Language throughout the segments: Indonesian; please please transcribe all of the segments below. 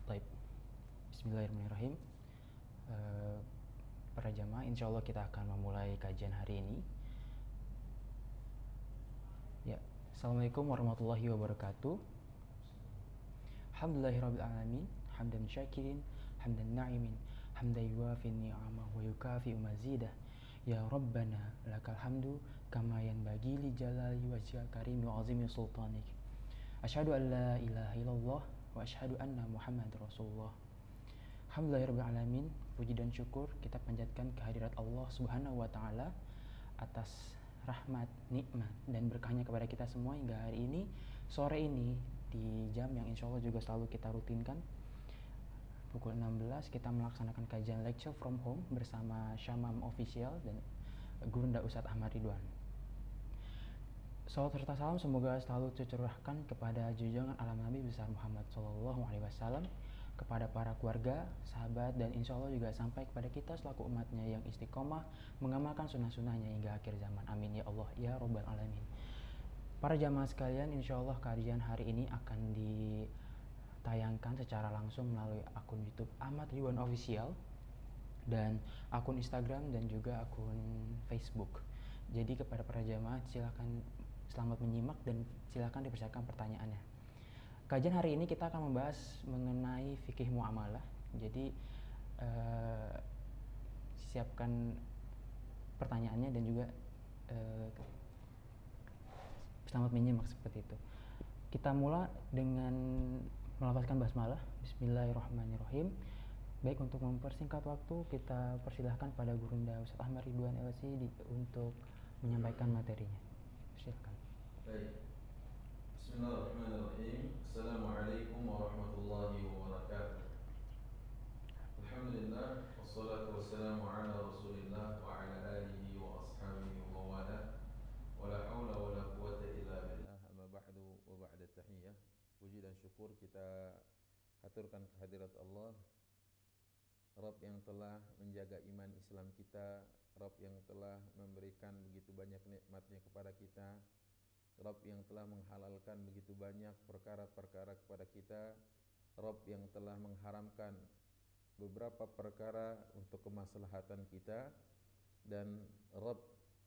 Baik, Bismillahirrahmanirrahim. Para jamaah, insya Allah kita akan memulai kajian hari ini. Ya, Assalamualaikum warahmatullahi wabarakatuh. Alhamdulillahirabbil alamin, hamdan syakirin, hamdan na'imin, hamdan yuwafi ni'amah wa yukafi'u mazidah. Ya Rabbana lakal hamdu kama yanbaghi li jalali wajhikal karim wa azimi sultanik. Asyhadu an la ilaha illallah wa asyhadu anna Muhammadar Rasulullah. Alhamdulillahirrahmanirrahim. Puji dan syukur kita panjatkan kehadirat Allah Subhanahu wa Ta'ala atas rahmat, nikmat, dan berkahnya kepada kita semua hingga hari ini, sore ini, di jam yang insya Allah juga selalu kita rutinkan, pukul 16 kita melaksanakan kajian lecture from home bersama Syamam Official dan Gurunda Ustadz Ahmad Ridwan. Salawat serta salam semoga selalu tercurahkan kepada junjungan alam Nabi besar Muhammad SAW, kepada para keluarga, sahabat, dan insya Allah juga sampai kepada kita selaku umatnya yang istiqomah mengamalkan sunnah-sunnahnya hingga akhir zaman. Amin ya Allah ya Rabbal Alamin. Para jamaah sekalian, insya Allah kajian hari ini akan ditayangkan secara langsung melalui akun YouTube Ahmad Ridwan Official dan akun Instagram dan juga akun Facebook. Jadi kepada para jamaah silakan selamat menyimak dan silakan dipersiapkan pertanyaannya. Kajian hari ini kita akan membahas mengenai fikih muamalah. Jadi siapkan pertanyaannya dan juga selamat menyimak seperti itu. Kita mulai dengan melafazkan basmalah. Bismillahirrahmanirrahim. Baik, untuk mempersingkat waktu kita persilahkan pada Gurunda Ustadz Ahmad Ridwan LC untuk menyampaikan materinya. Silakan. Baik. Bismillahirrahmanirrahim. Assalamualaikum warahmatullahi wabarakatuh. Alhamdulillah, wassalatu wassalamu ala Rasulillah wa ala alihi wa ashabihi wa wala. Wala haula wala quwwata illa billah. Amma ba'du wa ba'da tahiyyah. Puji dan syukur kita haturkan kehadirat Allah, Rabb yang telah menjaga iman Islam kita, Rabb yang telah memberikan begitu banyak nikmatnya kepada kita, Rabb yang telah menghalalkan begitu banyak perkara-perkara kepada kita, Rabb yang telah mengharamkan beberapa perkara untuk kemaslahatan kita, dan Rabb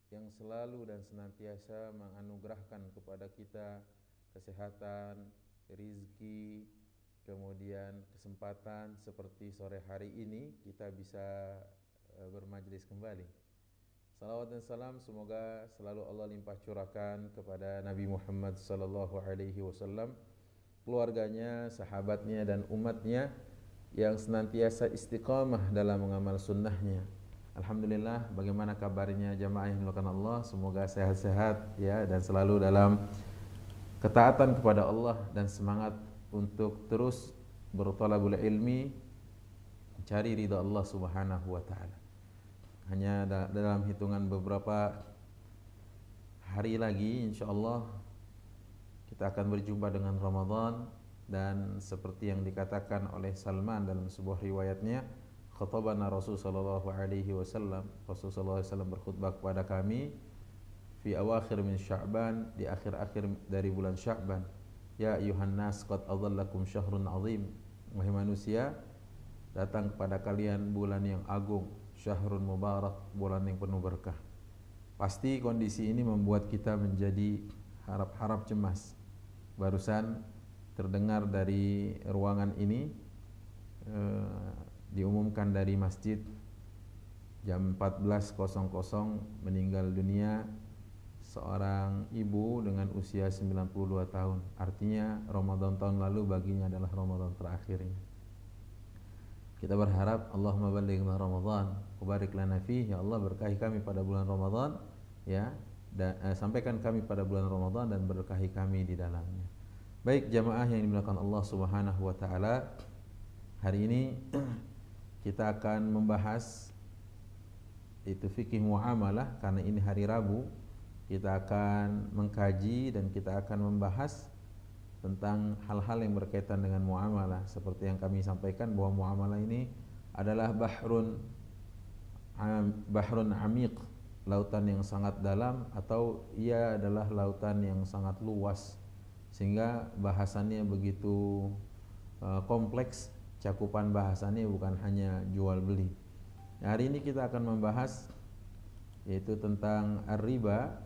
yang selalu dan senantiasa menganugerahkan kepada kita kesehatan, rizki, kemudian kesempatan seperti sore hari ini kita bisa bermajlis kembali. Salawat dan salam semoga selalu Allah limpah curahkan kepada Nabi Muhammad sallallahu alaihi wasallam, keluarganya, sahabatnya, dan umatnya yang senantiasa istiqamah dalam mengamal sunnahnya. Alhamdulillah, bagaimana kabarnya jamaah yang dimuliakan Allah? Semoga sehat-sehat ya, dan selalu dalam ketaatan kepada Allah dan semangat untuk terus berthalabul ilmi, mencari ridha Allah Subhanahu wa taala. Hanya dalam hitungan beberapa hari lagi insyaallah kita akan berjumpa dengan Ramadan, dan seperti yang dikatakan oleh Salman dalam sebuah riwayatnya, khatabana Rasul sallallahu alaihi wasallam, Rasul sallallahu alaihi wasallam berkhutbah kepada kami fi awakhir min Sya'ban, di akhir-akhir dari bulan Sya'ban. Ya ayuhan nas qad adhallakum syahrun azim, wahai manusia, datang kepada kalian bulan yang agung, syahrun mubarak, bulan yang penuh berkah. Pasti kondisi ini membuat kita menjadi harap-harap cemas. Barusan terdengar dari ruangan ini diumumkan dari masjid jam 14.00 meninggal dunia seorang ibu dengan usia 92 tahun. Artinya Ramadan tahun lalu baginya adalah Ramadan terakhirnya. Kita berharap Allahumma ballighna Ramadan wa barik lana fihi, ya Allah berkahi kami pada bulan Ramadan ya, dan sampaikan kami pada bulan Ramadan dan berkahi kami di dalamnya. Baik jamaah yang dimuliakan Allah Subhanahu wa taala, hari ini kita akan membahas itu fikih muamalah. Karena ini hari Rabu, kita akan mengkaji dan kita akan membahas tentang hal-hal yang berkaitan dengan muamalah. Seperti yang kami sampaikan bahwa muamalah ini adalah bahrun amiq, lautan yang sangat dalam, atau ia adalah lautan yang sangat luas, sehingga bahasannya begitu kompleks cakupan bahasannya bukan hanya jual beli. Hari ini kita akan membahas yaitu tentang riba,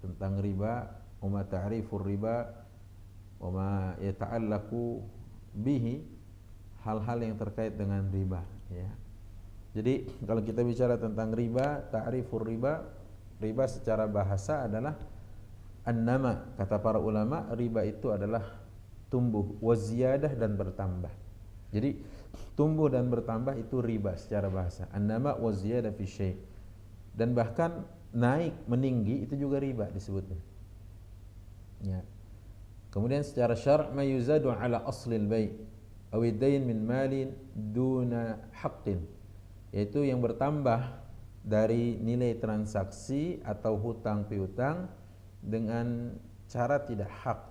tentang riba, wa ma ta'rifur riba, wa ma yata'allaqu bihi, hal-hal yang terkait dengan riba, ya. Jadi kalau kita bicara tentang riba, ta'rifur riba, riba secara bahasa adalah an-nama. Kata para ulama, riba itu adalah tumbuh, wa ziyadah, dan bertambah. Jadi tumbuh dan bertambah itu riba secara bahasa. An-nama wa ziyadah fi syai'. Dan bahkan naik, meninggi itu juga riba disebutnya. Ya. Kemudian secara syara' ma yuzadu ala aslil bai' aw ad-dayn min malin duna haqqin, yaitu yang bertambah dari nilai transaksi atau hutang piutang dengan cara tidak hak.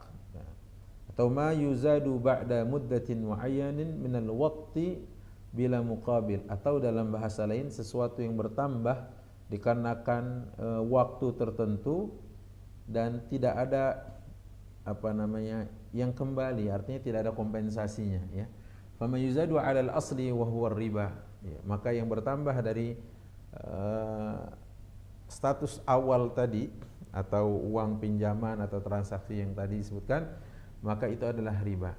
Atau ma yuzadu ba'da muddatin muayyanin minal waqti bila muqabil, atau dalam bahasa lain sesuatu yang bertambah dikarenakan waktu tertentu dan tidak ada yang kembali, artinya tidak ada kompensasinya, ya. Fama yuzadu 'ala al-asli wa huwa riba, ya. Maka yang bertambah dari status awal tadi atau uang pinjaman atau transaksi yang tadi disebutkan, maka itu adalah riba.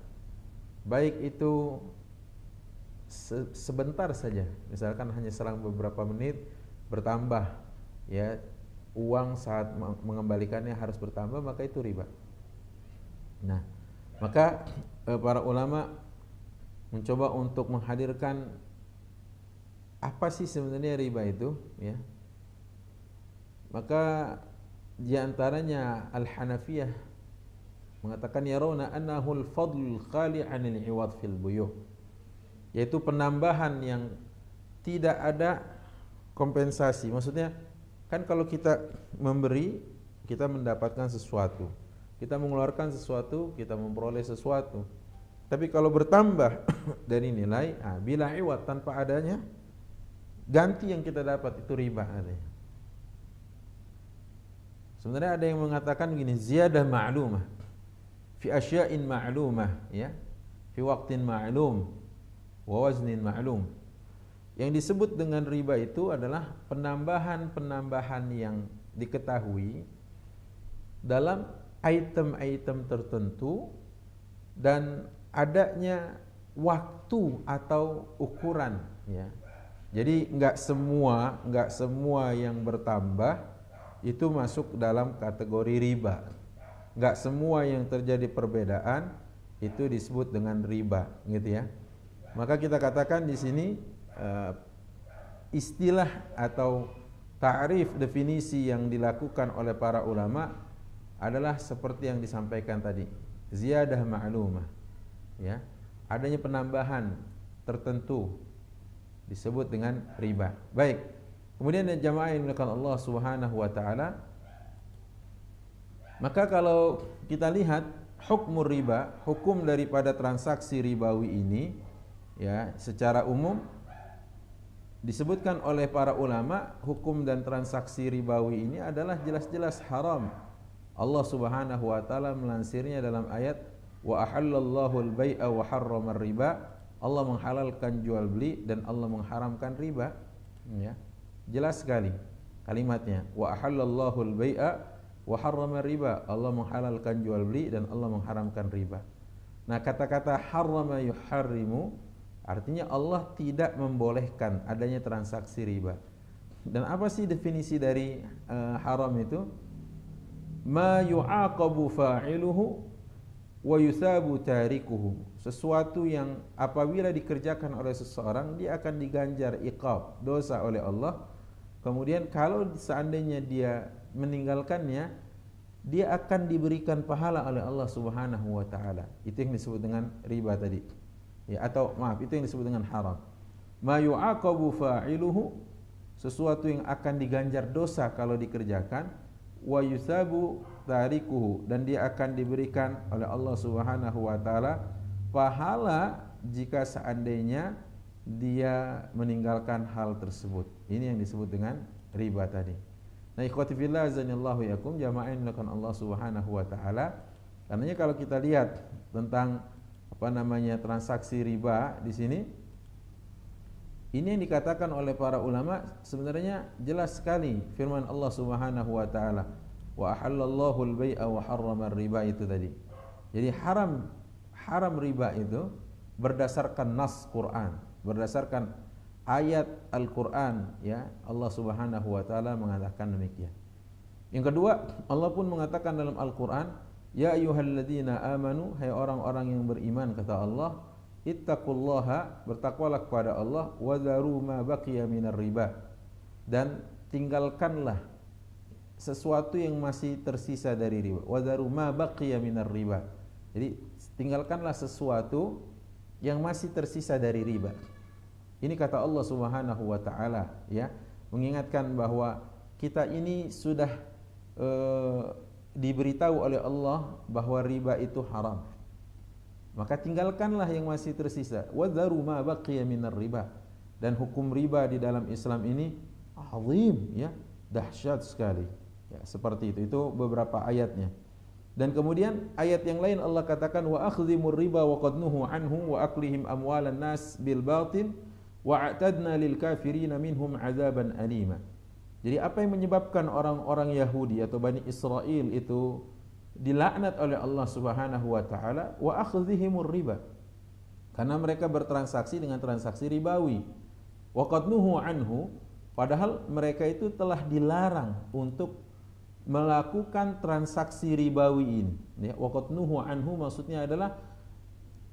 Baik itu sebentar saja, misalkan hanya selang beberapa menit bertambah, ya, uang saat mengembalikannya harus bertambah, maka itu riba. Nah, maka para ulama mencoba untuk menghadirkan apa sih sebenarnya riba itu, ya. Maka di antaranya Al-Hanafiyah mengatakan yarawna annahu al-fadl khali 'anil 'iwad fil buyu', yaitu penambahan yang tidak ada kompensasi. Maksudnya kan kalau kita memberi, kita mendapatkan sesuatu, kita mengeluarkan sesuatu, kita memperoleh sesuatu. Tapi kalau bertambah dari nilai, bila iwad, tanpa adanya ganti yang kita dapat, itu riba adanya. Sebenarnya ada yang mengatakan begini, ziyadah ma'lumah fi asya'in ma'lumah, ya, fi waqtin ma'lum wa waznin ma'lum. Yang disebut dengan riba itu adalah penambahan-penambahan yang diketahui dalam item-item tertentu dan adanya waktu atau ukuran, ya. Jadi enggak semua yang bertambah itu masuk dalam kategori riba. Enggak semua yang terjadi perbedaan itu disebut dengan riba, gitu ya. Maka kita katakan di sini istilah atau ta'rif, definisi yang dilakukan oleh para ulama adalah seperti yang disampaikan tadi, ziyadah ma'lumah, ya, adanya penambahan tertentu disebut dengan riba. Baik, kemudian jamaah yang dimuliakan Allah Subhanahu wa taala, maka kalau kita lihat hukmur riba, hukum daripada transaksi ribawi ini, ya, secara umum disebutkan oleh para ulama, hukum dan transaksi ribawi ini adalah jelas-jelas haram. Allah Subhanahu wa taala melansirnya dalam ayat wa ahallallahu al-bai'a wa harrama riba. Allah menghalalkan jual beli dan Allah mengharamkan riba, ya. Jelas sekali kalimatnya, wa ahallallahu al-bai'a wa harrama riba. Allah menghalalkan jual beli dan Allah mengharamkan riba. Nah, kata-kata harrama yuharrimu artinya Allah tidak membolehkan adanya transaksi riba. Dan apa sih definisi dari haram itu? Ma yu'aqabu fa'iluhu wa yusabu tarikuhu. Sesuatu yang apabila dikerjakan oleh seseorang, dia akan diganjar iqab, dosa oleh Allah. Kemudian kalau seandainya dia meninggalkannya, dia akan diberikan pahala oleh Allah Subhanahu wa taala. Itu yang disebut dengan riba tadi. Ya, atau maaf, itu yang disebut dengan haram. Ma yu'aqabu fa'iluhu, sesuatu yang akan diganjar dosa kalau dikerjakan, wa yusabu tarikuhu, dan dia akan diberikan oleh Allah Subhanahu wa taala pahala jika seandainya dia meninggalkan hal tersebut. Ini yang disebut dengan riba tadi. Nah, ikhwati fillah azanillahu yakum, jamaah yang dilakukan Allah Subhanahu wa taala. Karenanya kalau kita lihat tentang transaksi riba di sini, ini yang dikatakan oleh para ulama sebenarnya jelas sekali firman Allah Subhanahu wa taala, wa ahallallahu al-bai'a wa harrama riba itu tadi. Jadi haram riba itu berdasarkan nas Quran, berdasarkan ayat Al-Quran, ya. Allah Subhanahu wa taala mengatakan demikian. Yang kedua, Allah pun mengatakan dalam Al-Quran, ya ayyuhalladzina amanu, hai orang-orang yang beriman, kata Allah, ittaqullaha, bertakwalah kepada Allah, wa dharu ma baqiya minar riba, dan tinggalkanlah sesuatu yang masih tersisa dari riba. Wa dharu ma baqiya minar riba. Jadi tinggalkanlah sesuatu yang masih tersisa dari riba. Ini kata Allah Subhanahu wa taala, ya, mengingatkan bahwa kita ini sudah diberitahu oleh Allah bahwa riba itu haram. Maka tinggalkanlah yang masih tersisa. Wa dharu ma baqiya minar riba. Dan hukum riba di dalam Islam ini azim, ya, dahsyat sekali. Ya, seperti itu. Itu beberapa ayatnya. Dan kemudian ayat yang lain Allah katakan, wa akhdhimur riba wa qad nuhu anhu wa aklihim amwalan nas bil batil wa a'tadna lil kafirina minhum adzaban alima. Jadi apa yang menyebabkan orang-orang Yahudi atau Bani Israel itu dilaknat oleh Allah Subhanahu wa taala, wa akhdhihimur riba, karena mereka bertransaksi dengan transaksi ribawi. Wa qad nuhu anhu, padahal mereka itu telah dilarang untuk melakukan transaksi ribawi ini, ya. Wa qad nuhu anhu maksudnya adalah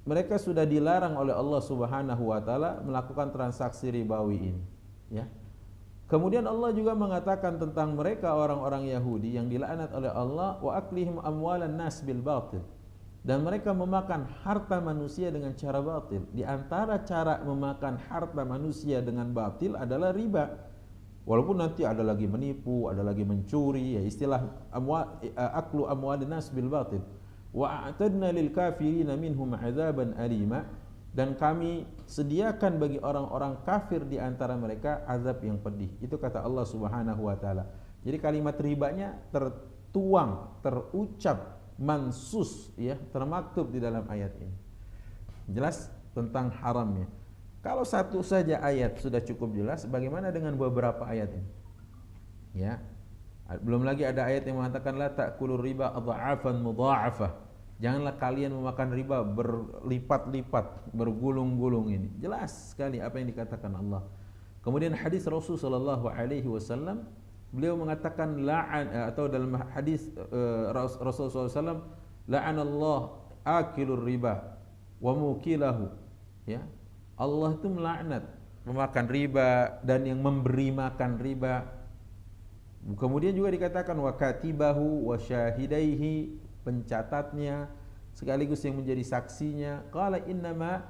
mereka sudah dilarang oleh Allah Subhanahu wa taala melakukan transaksi ribawi ini, ya. Kemudian Allah juga mengatakan tentang mereka orang-orang Yahudi yang dilaknat oleh Allah, wa aklihim amwalan nas bil batil, dan mereka memakan harta manusia dengan cara batil. Di antara cara memakan harta manusia dengan batil adalah riba. Walaupun nanti ada lagi menipu, ada lagi mencuri, ya, istilah aklu amwalin nas bil batil. Wa a'tadna lil kafirina minhum adzaban alima, dan kami sediakan bagi orang-orang kafir di antara mereka azab yang pedih. Itu kata Allah Subhanahu wa taala. Jadi kalimat ribanya tertuang, terucap, mansus, ya, termaktub di dalam ayat ini. Jelas tentang haramnya. Kalau satu saja ayat sudah cukup jelas, bagaimana dengan beberapa ayat ini? Ya. Belum lagi ada ayat yang mengatakan la ta'kulur riba adha'afan mudha'afah. Janganlah kalian memakan riba berlipat-lipat, bergulung-gulung ini. Jelas sekali apa yang dikatakan Allah. Kemudian hadis Rasul sallallahu alaihi wasallam, beliau mengatakan la'an, atau dalam hadis Rasul sallallahu alaihi wasallam, la'anallah akilur riba wa mukilahu, ya. Allah itu melaknat memakan riba dan yang memberi makan riba. Kemudian juga dikatakan wa katibahu wa syahidaihi, pencatatnya sekaligus yang menjadi saksinya. Qala innama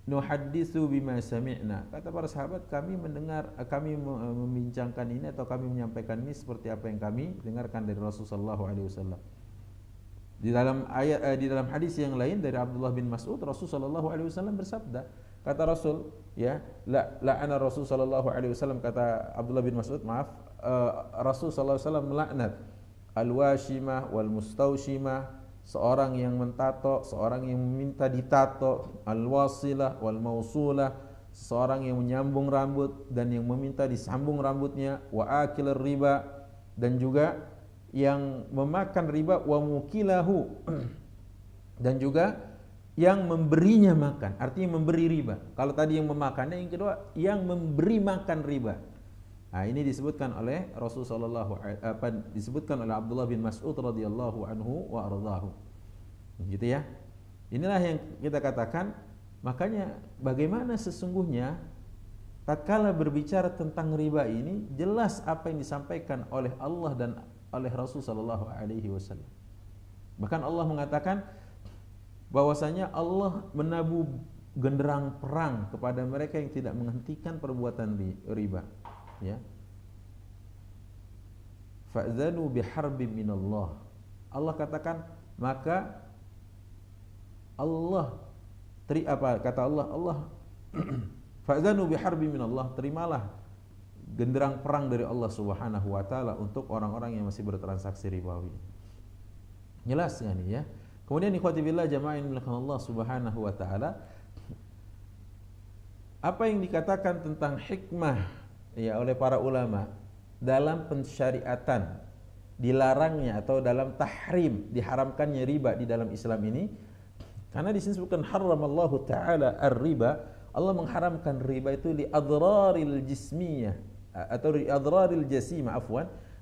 nuhadditsu bima sami'na. Kata para sahabat, kami mendengar, kami membincangkan ini atau kami menyampaikan ini seperti apa yang kami dengarkan dari Rasulullah sallallahu alaihi wasallam. Di dalam ayat, di dalam hadis yang lain dari Abdullah bin Mas'ud, Rasulullah sallallahu alaihi wasallam bersabda, kata Rasul, ya, la'ana Rasul sallallahu alaihi wasallam, kata Abdullah bin Mas'ud, maaf, Rasul sallallahu alaihi wasallam melaknat al-washimah wal mustaushimah, seorang yang mentato, seorang yang meminta ditato, al-wasilah wal mausulah, seorang yang menyambung rambut dan yang meminta disambung rambutnya, wa akilir riba, dan juga yang memakan riba, wa mukilahu, dan juga yang memberinya makan, artinya memberi riba. Kalau tadi yang memakannya, yang kedua yang memberi makan riba. Nah, ini disebutkan oleh Rasulullah disebutkan oleh Abdullah bin Mas'ud radhiyallahu anhu wa ardhahu. Gitu ya. Inilah yang kita katakan, makanya bagaimana sesungguhnya tatkala berbicara tentang riba ini, jelas apa yang disampaikan oleh Allah dan oleh Rasul sallallahu alaihi wasallam. Bahkan Allah mengatakan bahwasanya Allah menabuh genderang perang kepada mereka yang tidak menghentikan perbuatan riba. Ya. Fa'zanu biharbin minallah. Allah katakan, maka Allah kata Allah fa'zanu biharbin minallah, terimalah genderang perang dari Allah Subhanahu wa taala untuk orang-orang yang masih bertransaksi ribawi. Jelas kan ya? Kemudian ikhwati billah jamaah yang dimuliakan Allah Subhanahu wa taala, apa yang dikatakan tentang hikmah ya oleh para ulama dalam pensyariatan dilarangnya atau dalam tahrim diharamkannya riba di dalam Islam ini, karena di sini disebutkan haramallahu taala ar-riba, Allah mengharamkan riba itu li adraril jismiyah atau li adraril jasimah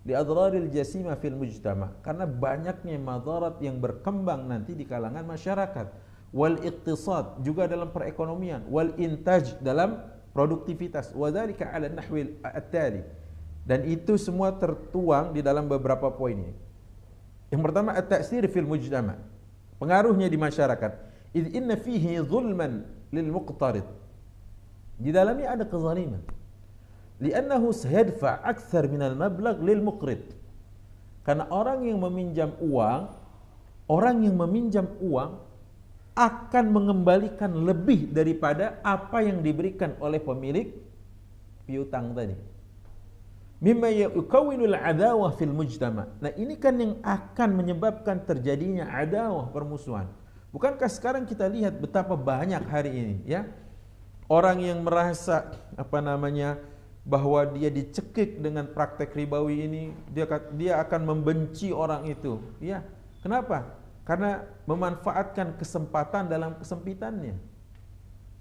li adraril jasimah fil mujtama, karena banyaknya madarat yang berkembang nanti di kalangan masyarakat, wal iqtisad juga dalam perekonomian, wal intaj dalam produktivitas, wa dzalika ala nahwil at-tali, dan itu semua tertuang di dalam beberapa poin ini. Yang pertama at-ta'sir fil mujtama, pengaruhnya di masyarakat, id inna fihi zulman lil muqtarid, di dalamnya ada kezaliman, li'annahu sayadfa akthar minal mablagh lil muqrid, karena orang yang meminjam uang akan mengembalikan lebih daripada apa yang diberikan oleh pemilik piutang tadi. Mimma yukawwinul adawah fil mujtama. Nah, ini kan yang akan menyebabkan terjadinya adawah, permusuhan. Bukankah sekarang kita lihat betapa banyak hari ini ya orang yang merasa bahwa dia dicekik dengan praktek ribawi ini, dia akan membenci orang itu. Ya, kenapa? Karena memanfaatkan kesempatan dalam kesempitannya.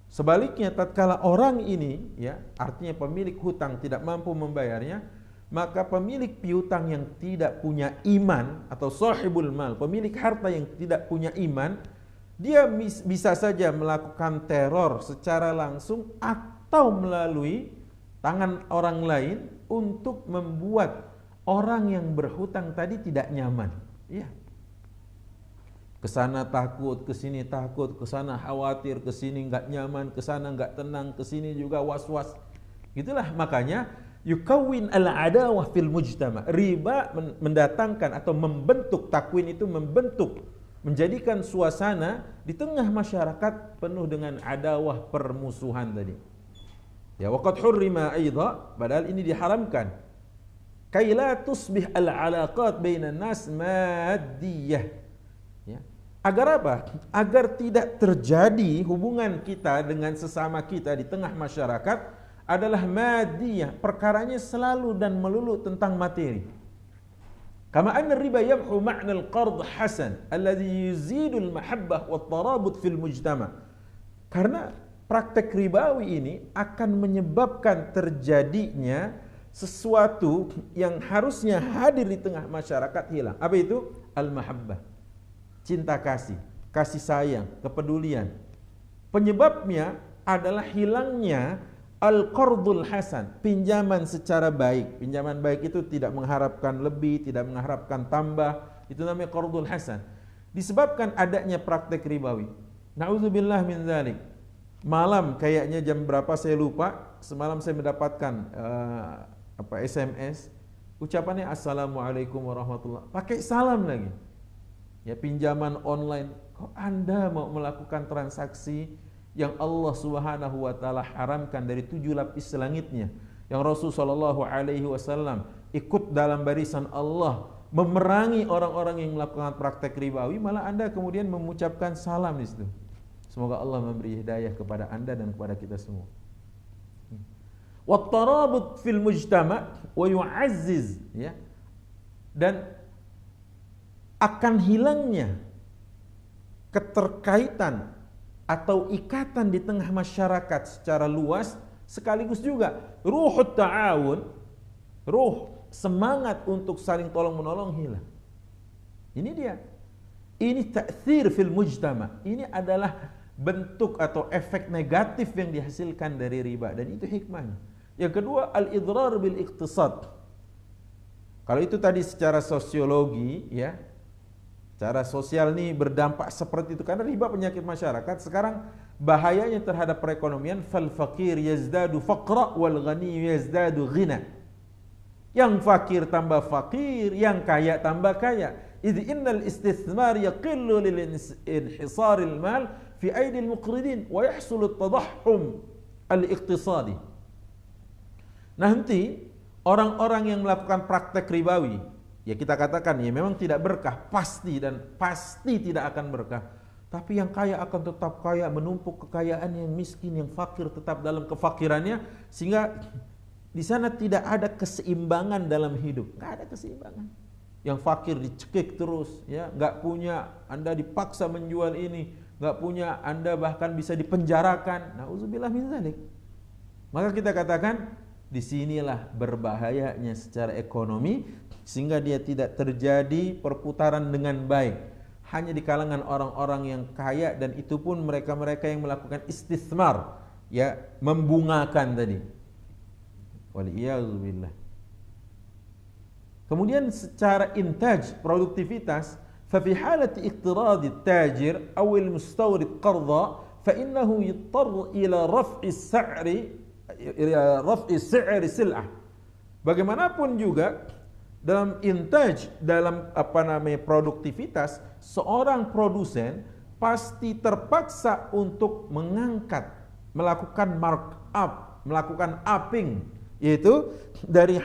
Sebaliknya, tatkala orang ini, ya, artinya pemilik hutang tidak mampu membayarnya, maka pemilik piutang yang tidak punya iman atau sahibul mal, pemilik harta yang tidak punya iman, dia bisa saja melakukan teror secara langsung atau melalui tangan orang lain untuk membuat orang yang berhutang tadi tidak nyaman. Ya. Kesana takut, kesini takut, kesana khawatir, kesini nggak nyaman, kesana nggak tenang, kesini juga was-was. Gitulah makanya yukawwin al-adawah fil mujtama. Riba mendatangkan atau membentuk, takwin itu membentuk, menjadikan suasana di tengah masyarakat penuh dengan adawah, permusuhan tadi. Ya, waqad hurrima aidha, padahal ini diharamkan. Kai la tusbih al-alaqat bainan nas maddiyah. Ya. Agar apa? Agar tidak terjadi hubungan kita dengan sesama kita di tengah masyarakat adalah maddiyah, perkaranya selalu dan melulu tentang materi. Kama anna riba yamhu ma'na al-qard hasan alladhi yuzidu al-mahabbah wa at-tarabut fil mujtama. Karena praktek ribawi ini akan menyebabkan terjadinya sesuatu yang harusnya hadir di tengah masyarakat hilang. Apa itu? Al-mahabbah, cinta kasih, kasih sayang, kepedulian. Penyebabnya adalah hilangnya al-qardul hasan, pinjaman secara baik. Pinjaman baik itu tidak mengharapkan lebih, tidak mengharapkan tambah. Itu namanya qardul hasan. Disebabkan adanya praktek ribawi. Na'udzubillah min dzalik. Malam kayaknya jam berapa saya lupa, semalam saya mendapatkan SMS, ucapannya assalamualaikum warahmatullahi, pakai salam lagi. Ya, pinjaman online. Kok Anda mau melakukan transaksi yang Allah Subhanahu wa taala haramkan dari 7 lapis langitnya, yang Rasulullah SAW ikut dalam barisan Allah memerangi orang-orang yang melakukan praktek ribawi, malah Anda kemudian mengucapkan salam di situ. Semoga Allah memberi hidayah kepada Anda dan kepada kita semua. Wat-tarabut fil mujtama wa yu'azziz, ya. Dan akan hilangnya keterkaitan atau ikatan di tengah masyarakat secara luas, sekaligus juga ruhut ta'awun, ruh semangat untuk saling tolong-menolong hilang. Ini dia. Ini ta'thir fil mujtama. Ini adalah bentuk atau efek negatif yang dihasilkan dari riba, dan itu hikmahnya. Yang kedua, al-idrar bil iqtisad. Kalau itu tadi secara sosiologi, ya, secara sosial nih berdampak seperti itu karena riba penyakit masyarakat. Sekarang bahayanya terhadap perekonomian, fal faqir yazdadu faqra wal ghani yazdadu ghina. Yang fakir tambah fakir, yang kaya tambah kaya. Idh innal istithmar yaqillu lil inhisaril mal fi aidil muqridin wa yahsulu at-tadahhum al-iqtisadi. Nanti orang-orang yang melakukan praktek ribawi Ya kita katakan ya memang tidak berkah, pasti dan pasti tidak akan berkah. Tapi yang kaya akan tetap kaya, menumpuk kekayaan, yang miskin, yang fakir tetap dalam kefakirannya, sehingga di sana tidak ada keseimbangan dalam hidup, nggak ada keseimbangan. Yang fakir dicekik terus, ya, nggak punya, Anda dipaksa menjual ini, nggak punya, Anda bahkan bisa dipenjarakan. Nauzubillah min dzalik. Maka kita katakan disinilah berbahayanya secara ekonomi, sehingga dia tidak terjadi perputaran dengan baik. Hanya di kalangan orang-orang yang kaya, dan itu pun mereka-mereka yang melakukan istismar, ya, membungakan tadi. Waliyadzubillah. Kemudian secara intaj, produktivitas, fa fi halati iqtirad at-tajir aw al-mustawrid qarda fa innahu yadtar ila raf'i as-si'ri sil'ah. Bagaimanapun juga dalam intaj, dalam produktivitas, seorang produsen pasti terpaksa untuk mengangkat, melakukan markup, melakukan upping, yaitu dari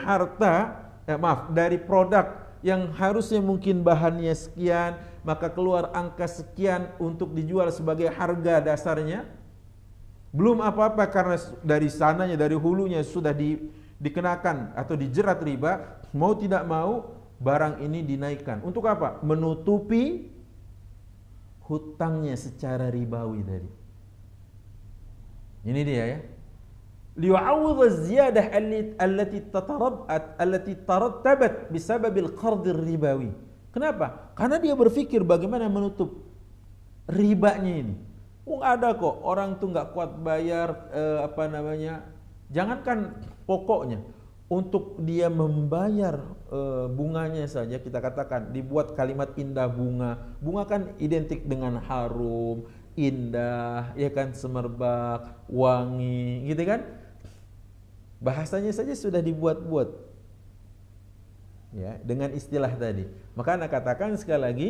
dari produk yang harusnya mungkin bahannya sekian, maka keluar angka sekian untuk dijual sebagai harga dasarnya. Belum apa-apa karena dari sananya, dari hulunya sudah dikenakan atau dijerat riba, mau tidak mau barang ini dinaikkan. Untuk apa? Menutupi hutangnya secara ribawi tadi. Ini dia ya. Liyu'awwidh az-ziyadah allati tarattabat bisabab al-qard ar-ribawi. Kenapa? Karena dia berpikir bagaimana menutup ribanya ini. Ada kok orang tuh nggak kuat bayar jangankan pokoknya, untuk dia membayar bunganya saja, kita katakan dibuat kalimat indah bunga. Bunga kan identik dengan harum, indah, ya kan, semerbak, wangi, gitu kan? Bahasanya saja sudah dibuat-buat, ya, dengan istilah tadi. Maka Anda katakan sekali lagi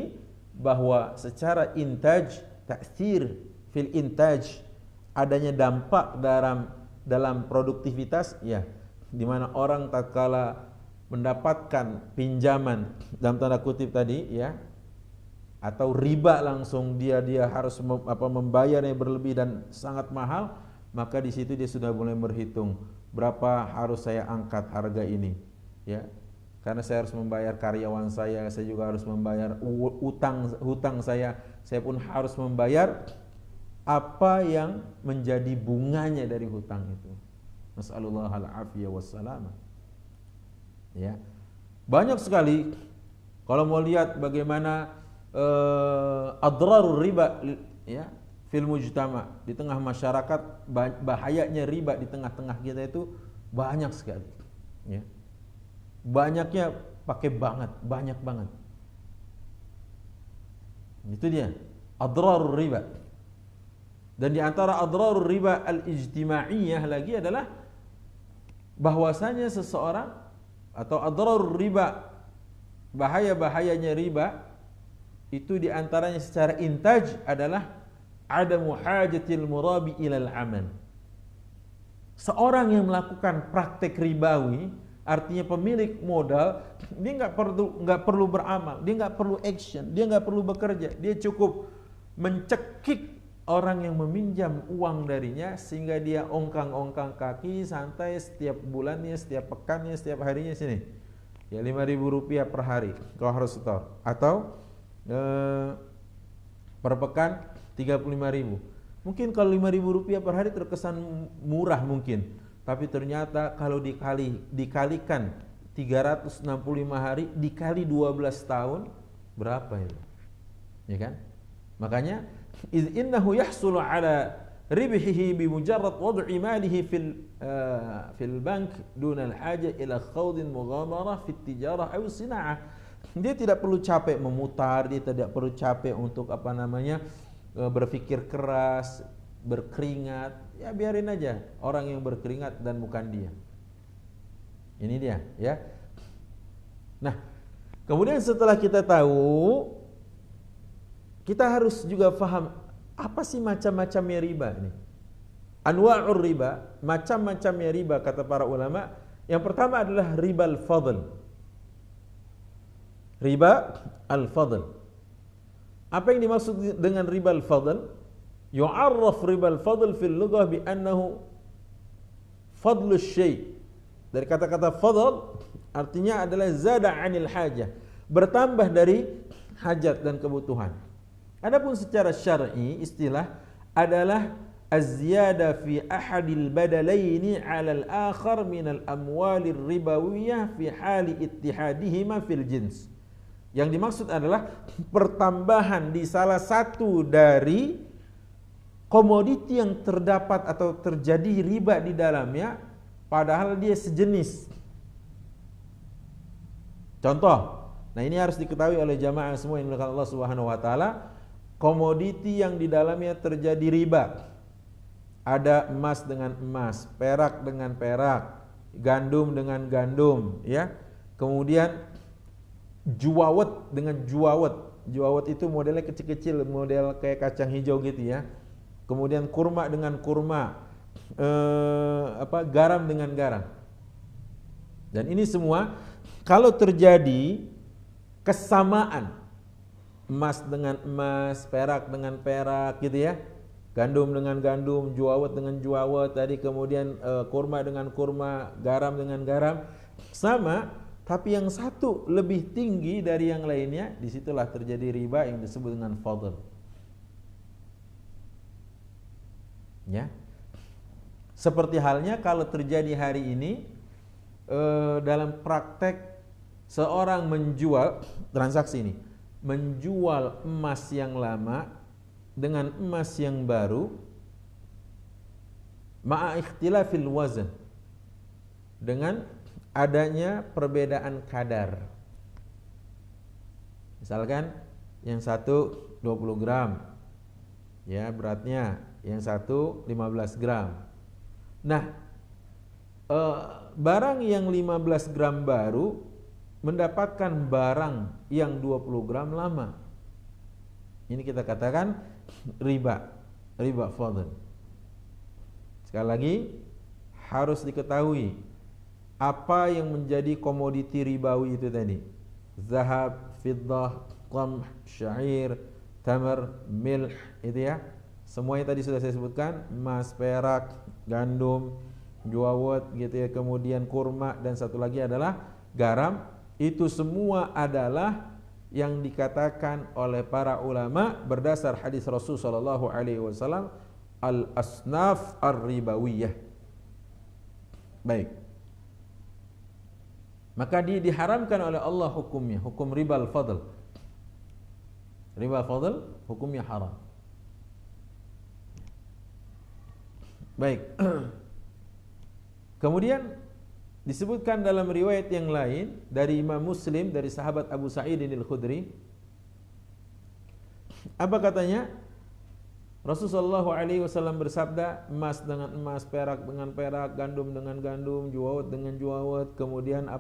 bahwa secara intaj, ta'thir fil intaj, adanya dampak dalam produktivitas, ya, di mana orang tatkala mendapatkan pinjaman dalam tanda kutip tadi, ya, atau riba langsung, dia harus membayarnya berlebih dan sangat mahal, maka di situ dia sudah mulai berhitung berapa harus saya angkat harga ini, ya, karena saya harus membayar karyawan saya juga harus membayar hutang saya pun harus membayar apa yang menjadi bunganya dari hutang itu. Nas'alullah al-afiyah wassalamah. Ya. Banyak sekali kalau mau lihat bagaimana adrarur riba, ya, fil mujtama, di tengah masyarakat, bahayanya riba di tengah-tengah kita itu banyak sekali, ya. Banyaknya pakai banyak banget. Itu dia adrarur riba. Dan di antara adrarur riba al-ijtimaiyah lagi adalah bahwasanya seseorang, atau adrarur riba, bahaya-bahayanya riba itu di antaranya secara intaj adalah adamu hajatil murabi ilal amal. Seorang yang melakukan praktek ribawi, artinya pemilik modal, dia nggak perlu beramal, dia nggak perlu action, dia nggak perlu bekerja, dia cukup mencekik orang yang meminjam uang darinya, sehingga dia ongkang-ongkang kaki santai setiap bulannya, setiap pekannya, setiap harinya, sini ya, 5.000 rupiah per hari kau harus setor, atau per pekan 35.000. Mungkin kalau 5.000 rupiah per hari terkesan murah mungkin, tapi ternyata kalau dikalikan 365 hari dikali 12 tahun, berapa itu? Ya kan? Makanya iz innahu yahsulu ala ribhihi bi mujarrad wad'i malihi fil bank duna al-haja ila khawdin mughamarah fi at-tijarah aw sina'ah. Dia tidak perlu capek memutar, dia tidak perlu capek untuk berpikir keras, berkeringat, ya biarin aja orang yang berkeringat dan bukan dia. Ini dia, ya. Nah, kemudian setelah kita tahu, kita harus juga paham apa sih macam-macamnya riba ini. Anwa'ur riba, macam-macamnya riba kata para ulama. Yang pertama adalah ribal fadl. riba al-fadl. Apa yang dimaksud dengan riba al-fadl? Yu'arraf riba al-fadl fil lughah bi annahu fadlu syai'. Dari kata-kata fadl artinya adalah zada 'anil hajah, bertambah dari hajat dan kebutuhan. Adapun secara syar'i istilah adalah az-ziyada fi ahadil badalaini 'ala al-akhar min al-amwalir ribawiyah fi hali ittihadihima fil jins. Yang dimaksud adalah pertambahan di salah satu dari komoditi yang terdapat atau terjadi riba di dalamnya padahal dia sejenis. Contoh, nah ini harus diketahui oleh jamaah semua yang dimuliakan Allah Subhanahu wa taala, komoditi yang di dalamnya terjadi riba. Ada emas dengan emas, perak dengan perak, gandum dengan gandum, ya. Kemudian juawet dengan juawet. Juawet itu modelnya kecil-kecil, model kayak kacang hijau gitu ya. Kemudian kurma dengan kurma, garam dengan garam. Dan ini semua kalau terjadi kesamaan emas dengan emas, perak dengan perak gitu ya, gandum dengan gandum, juawet dengan juawet tadi, kemudian kurma dengan kurma, garam dengan garam, sama, tapi yang satu lebih tinggi dari yang lainnya, disitulah terjadi riba yang disebut dengan fadl. Ya, seperti halnya kalau terjadi hari ini dalam praktek seorang menjual transaksi ini, menjual emas yang lama dengan emas yang baru, ma'a ikhtilafil wazn, dengan adanya perbedaan kadar. Misalkan yang satu 20 gram ya beratnya, yang satu 15 gram. Nah, barang yang 15 gram baru mendapatkan barang yang 20 gram lama. Ini kita katakan riba fadl. Sekali lagi harus diketahui apa yang menjadi komoditi ribawi itu tadi. Zahab, fiddah, qamh, syair, tamar, milh, itu ya. Semuanya tadi sudah saya sebutkan, emas, perak, gandum, juawet gitu ya, kemudian kurma, dan satu lagi adalah garam. Itu semua adalah yang dikatakan oleh para ulama berdasar hadis Rasul sallallahu alaihi wasallam, al-asnaf ar-ribawiyah. Baik. Maka dia diharamkan oleh Allah hukumnya, hukum riba al-fadl. Riba al-fadl hukumnya haram. Baik. Kemudian disebutkan dalam riwayat yang lain dari Imam Muslim dari sahabat Abu Sa'id al-Khudri. Apa katanya? Rasulullah SAW bersabda, emas dengan emas, perak dengan perak, gandum dengan gandum, juawet dengan juawet, kemudian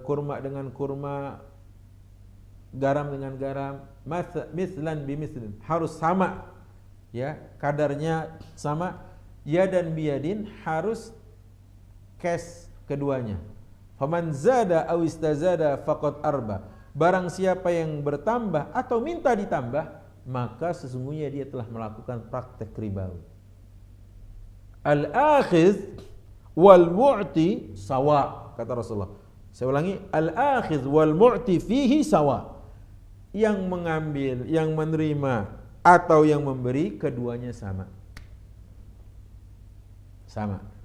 kurma dengan kurma, garam dengan garam, mithlan bimithlin, harus sama, ya, kadarnya sama, yadan biyadin, harus cash keduanya. Faman zada aw istazada faqad arba. Barang siapa yang bertambah atau minta ditambah, maka sesungguhnya dia telah melakukan praktek ribawi. Al-akhidh wal mu'ti sawa, kata Rasulullah. Saya ulangi, al-akhidh wal mu'ti fihi sawa. Yang mengambil, yang menerima atau yang memberi, keduanya sama.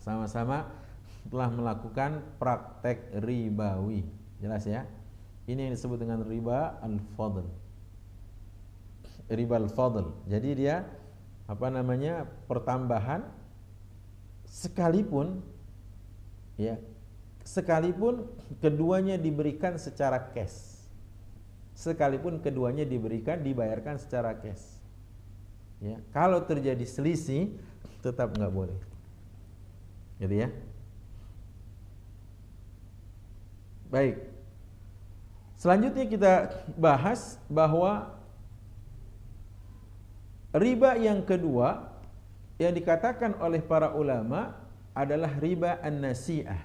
Sama-sama telah melakukan praktek ribawi. Jelas ya? Ini yang disebut dengan riba al-fadl. Riba al-fadl. Jadi dia pertambahan sekalipun keduanya diberikan secara cash. Sekalipun keduanya dibayarkan secara cash. Ya, kalau terjadi selisih tetap enggak boleh. Jadi ya. Baik. Selanjutnya kita bahas bahwa riba yang kedua yang dikatakan oleh para ulama adalah riba an-nasi'ah.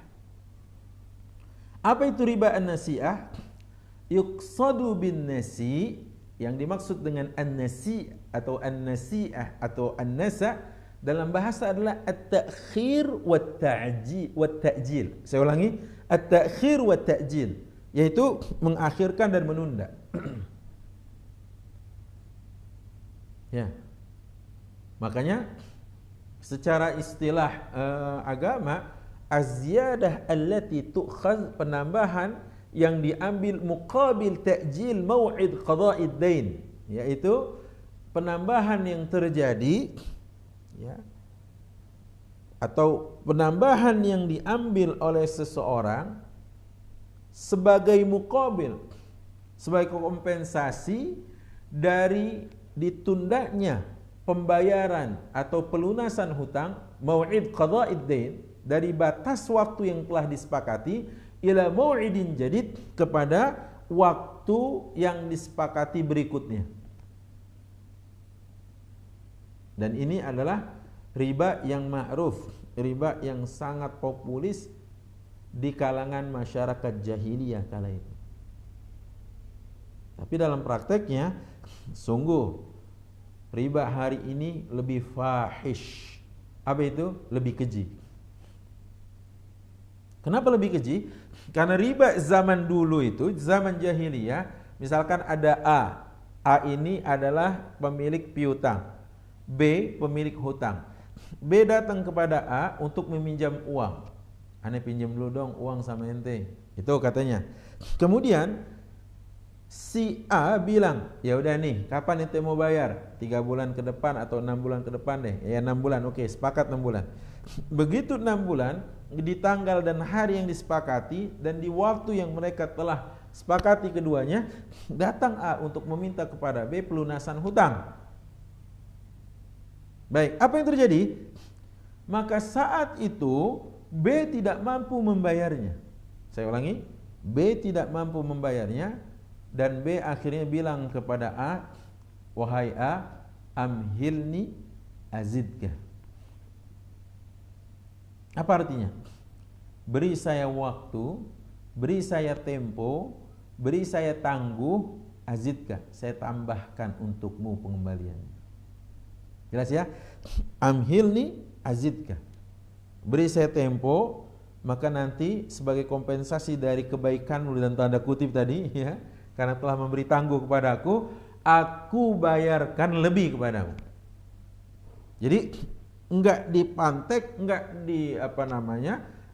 Apa itu riba an-nasi'ah? Yuqsadu bin nasi, yang dimaksud dengan an-nasi atau an-nasi'ah atau an-nasa dalam bahasa adalah at-ta'khir wa ta'jil. Saya ulangi, at-ta'khir wa ta'jil, yaitu mengakhirkan dan menunda. Ya. Makanya secara istilah agama, az-ziyadah allati tu'khadh, penambahan yang diambil muqabil ta'jil mau'id qada'id dain, yaitu penambahan yang terjadi, ya, atau penambahan yang diambil oleh seseorang sebagai muqabil, sebagai kompensasi dari ditundanya pembayaran atau pelunasan hutang, mau'id qada'id dain, dari batas waktu yang telah disepakati ila mau'idin jadid, kepada waktu yang disepakati berikutnya. Dan ini adalah riba yang ma'ruf, riba yang sangat populis di kalangan masyarakat jahiliyah kala itu. Tapi dalam prakteknya sungguh riba hari ini lebih fahish. Apa itu? Lebih keji. Kenapa lebih keji? Karena riba zaman dulu itu, zaman jahiliyah, misalkan ada A. A ini adalah pemilik piutang, B pemilik hutang. B datang kepada A untuk meminjam uang. Ane pinjam dulu dong uang sama ente. Itu katanya. Kemudian si A bilang, ya udah nih, kapan ente mau bayar? 3 bulan ke depan atau 6 bulan ke depan deh. Ya 6 bulan, oke, sepakat 6 bulan. Begitu 6 bulan, di tanggal dan hari yang disepakati dan di waktu yang mereka telah sepakati keduanya, datang A untuk meminta kepada B pelunasan hutang. Baik, apa yang terjadi? Maka saat itu B tidak mampu membayarnya. Saya ulangi, B tidak mampu membayarnya, dan B akhirnya bilang kepada A, wahai A, amhilni azidka. Apa artinya? Beri saya waktu, beri saya tempo, beri saya tangguh, azidka, saya tambahkan untukmu pengembaliannya. Jelas ya? Amhilni azidka. Beri saya tempo, maka nanti sebagai kompensasi dari kebaikanmu dan tanda kutip tadi, ya, karena telah memberi tangguh kepadaku, aku bayarkan lebih kepadamu. Jadi enggak dipantek, enggak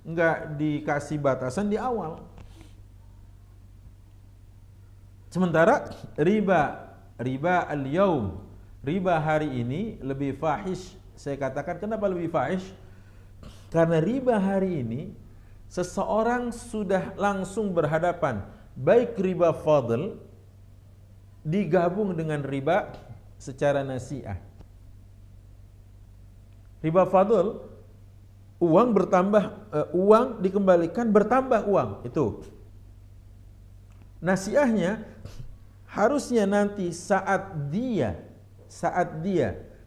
enggak dikasih batasan di awal. Sementara riba al-yaum, riba hari ini lebih fahish. Saya katakan kenapa lebih fahish? Karena riba hari ini seseorang sudah langsung berhadapan, baik riba fadl digabung dengan riba secara nasi'ah. Riba fadl, uang bertambah, uang dikembalikan bertambah uang, itu. Nasi'ahnya harusnya nanti saat dia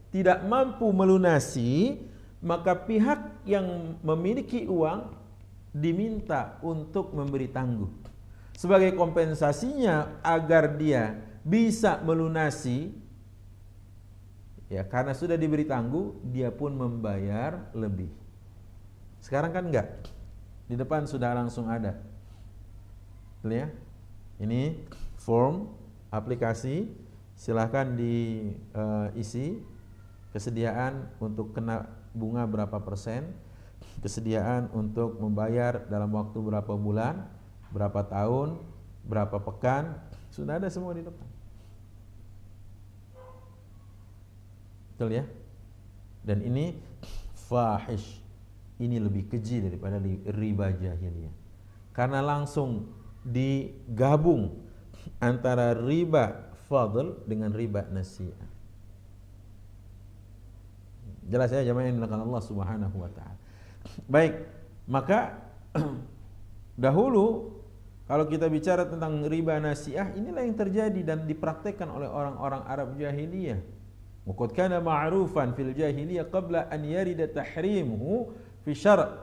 tidak mampu melunasi, maka pihak yang memiliki uang diminta untuk memberi tangguh. Sebagai kompensasinya agar dia bisa melunasi, ya, karena sudah diberi tangguh, dia pun membayar lebih. Sekarang kan enggak. Di depan sudah langsung ada. Betul ya? Ini form aplikasi, silahkan diisi kesediaan untuk kena bunga berapa persen, kesediaan untuk membayar dalam waktu berapa bulan, berapa tahun, berapa pekan, sudah ada semua di depan. Betul ya? Dan ini fahish, ini lebih keji daripada riba jahiliyah, karena langsung digabung antara riba fadl dengan riba nasi'ah. Jelas ya jemaah yang dimuliakan Allah Subhanahu wa taala. Baik, maka dahulu kalau kita bicara tentang riba nasi'ah, inilah yang terjadi dan dipraktekkan oleh orang-orang Arab jahiliyah. Waqad kana ma'rufan fil jahiliyah qabla an yarida tahrimuhu fi syara'.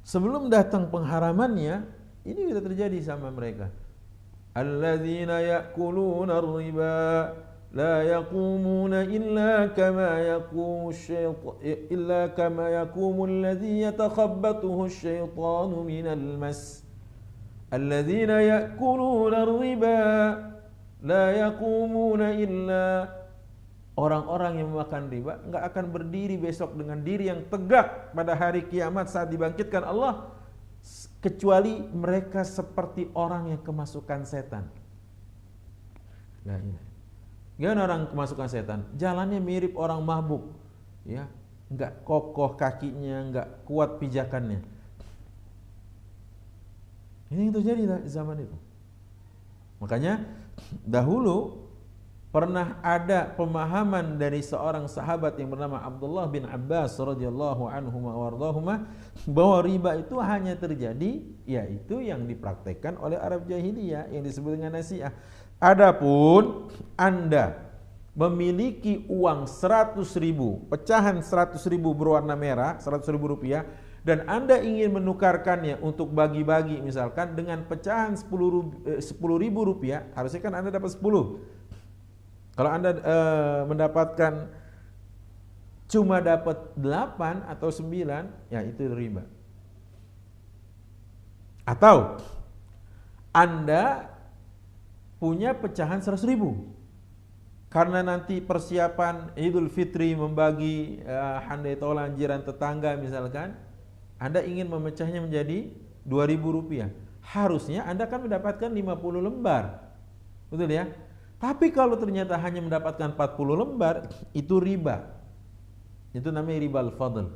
sebelum datang pengharamannya, ini sudah terjadi sama mereka. Alladzina ya'kuluna ar-riba la yaqumuna illa kama yaqumu alladhi yatakhabbathu asy-syaitanu minal mas. Alladzina ya'kuluna ar-riba la yaqumuna illa, orang-orang yang memakan riba enggak akan berdiri besok dengan diri yang tegak pada hari kiamat saat dibangkitkan Allah, kecuali mereka seperti orang yang kemasukan setan. Gimana orang kemasukan setan? Jalannya mirip orang mabuk, ya, enggak kokoh kakinya, enggak kuat pijakannya. Ini yang terjadi zaman itu. Makanya dahulu pernah ada pemahaman dari seorang sahabat yang bernama Abdullah bin Abbas radhiyallahu anhuma wardahuma, bahwa riba itu hanya terjadi, yaitu yang dipraktekkan oleh Arab jahiliyah yang disebut dengan nasiah. Adapun Anda memiliki uang 100.000, pecahan 100.000 berwarna merah, 100.000 rupiah, dan Anda ingin menukarkannya untuk bagi-bagi misalkan dengan pecahan 10.000 rupiah, harusnya kan Anda dapat 10. Kalau Anda mendapatkan cuma dapat 8 atau 9, ya itu riba. Atau Anda punya pecahan 100.000, karena nanti persiapan Idul Fitri membagi handai tolan jiran tetangga misalkan, Anda ingin memecahnya menjadi 2.000 rupiah. Harusnya Anda kan mendapatkan 50 lembar. Betul ya? Tapi kalau ternyata hanya mendapatkan 40 lembar, itu riba. Itu namanya riba al-fadl.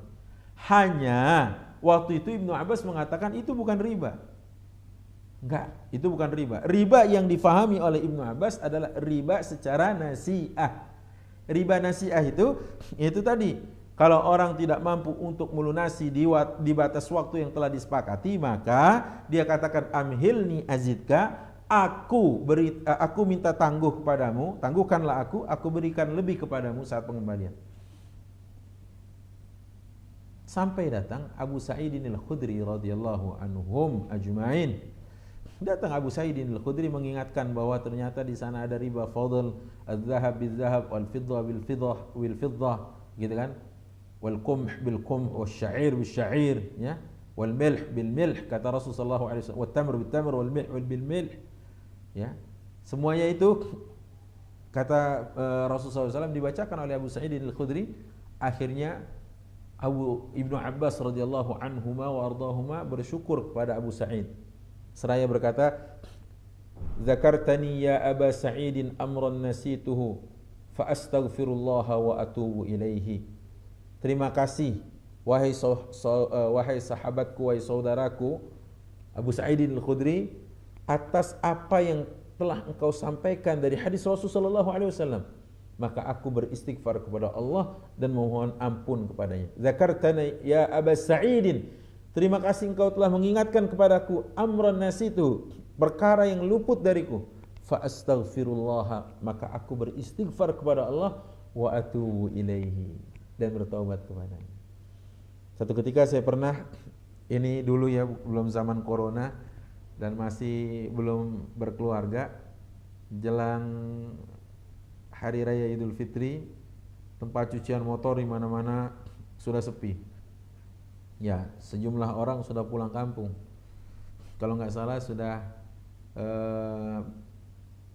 Hanya waktu itu Ibnu Abbas mengatakan itu bukan riba. Enggak, itu bukan riba. Riba yang difahami oleh Ibnu Abbas adalah riba secara nasi'ah. Riba nasi'ah itu tadi, kalau orang tidak mampu untuk melunasi di batas waktu yang telah disepakati, maka dia katakan amhilni azidka, aku minta tangguh kepadamu, tangguhkanlah aku berikan lebih kepadamu saat pengembalian. Sampai datang Abu Sa'idin al-Khudri radhiyallahu anhum ajma'in. Datang Abu Sa'idin al-Khudri mengingatkan bahwa ternyata di sana ada riba fadl, az-zahab bil-zahab, wal-fiddah bil-fiddah, gitu kan? Wal qumh bil-qumh, wasy-sya'ir bil-sya'ir, ya? Wal milh bil-milh, kata Rasulullah sallallahu alaihi wasallam, wat tamr bil-tamr, wal milh bil-milh. Ya. Semuanya itu kata Rasulullah SAW dibacakan oleh Abu Sa'idin al-Khudri. Akhirnya Ibnu Abbas radhiyallahu anhuma wa ardahuma bersyukur kepada Abu Sa'id. Seraya berkata, "Dzakartani ya Aba Sa'idin amran nasituhu fa astaghfirullah wa atubu ilaihi." Terima kasih wahai sahabatku, wahai saudaraku Abu Sa'idin al-Khudri, atas apa yang telah engkau sampaikan dari hadis Rasulullah SAW, maka aku beristighfar kepada Allah dan memohon ampun kepadanya. Dzakartani ya Aba Sa'idin, terima kasih engkau telah mengingatkan kepadaku amran nasitu, perkara yang luput dariku. Fa astaghfirullah, maka aku beristighfar kepada Allah, wa atubu ilaihi, dan bertaubat kepadanya. Satu ketika saya pernah, ini dulu ya, belum zaman corona dan masih belum berkeluarga, jelang hari raya Idul Fitri, tempat cucian motor di mana-mana sudah sepi. Ya, sejumlah orang sudah pulang kampung. Kalau nggak salah sudah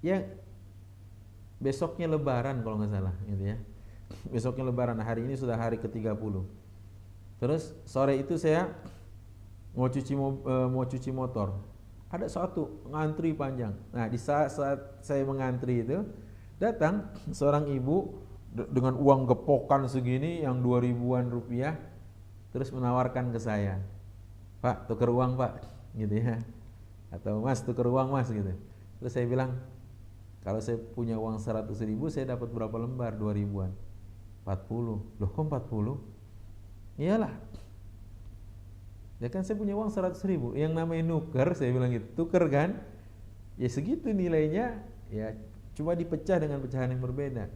ya besoknya Lebaran kalau nggak salah, gitu ya. Besoknya Lebaran, hari ini sudah hari ke-30. Terus sore itu saya mau cuci motor. Ada satu ngantri panjang. Nah, di saat saya mengantri itu, datang seorang ibu dengan uang gepokan segini yang 2.000-an rupiah, terus menawarkan ke saya, "Pak, tukar uang Pak," gitu ya, atau "Mas, tukar uang Mas," gitu. Terus saya bilang, kalau saya punya uang 100.000, saya dapat berapa lembar? 2.000-an. 40. Loh, kok 40? Iyalah, ya kan saya punya uang 100.000, yang namanya nuker, saya bilang gitu, tuker kan, ya segitu nilainya, ya cuma dipecah dengan pecahan yang berbeda.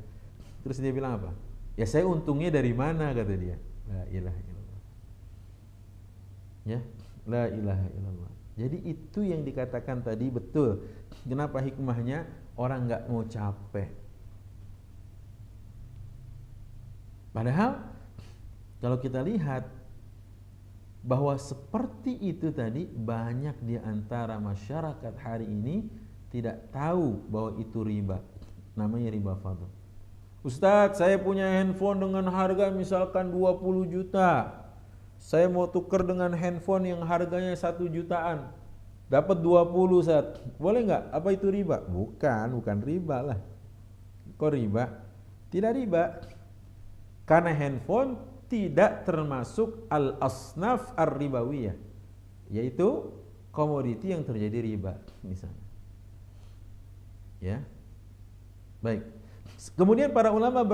Terus dia bilang apa? Ya saya untungnya dari mana, kata dia. La ilaha illallah. Ya, La ilaha illallah. Jadi itu yang dikatakan tadi betul. Kenapa hikmahnya orang nggak mau capek? Padahal kalau kita lihat bahwa seperti itu tadi, banyak di antara masyarakat hari ini tidak tahu bahwa itu riba. Namanya riba fadl. Ustadz, saya punya handphone dengan harga misalkan 20 juta. Saya mau tukar dengan handphone yang harganya 1 jutaan. Dapat 20, Ustadz. Boleh nggak? Apa itu riba? Bukan riba lah. Kok riba? Tidak riba. Karena handphone tidak termasuk al-asnaf ar-ribawiyah, yaitu komoditi yang terjadi riba misalnya. Ya. Baik. Kemudian para ulama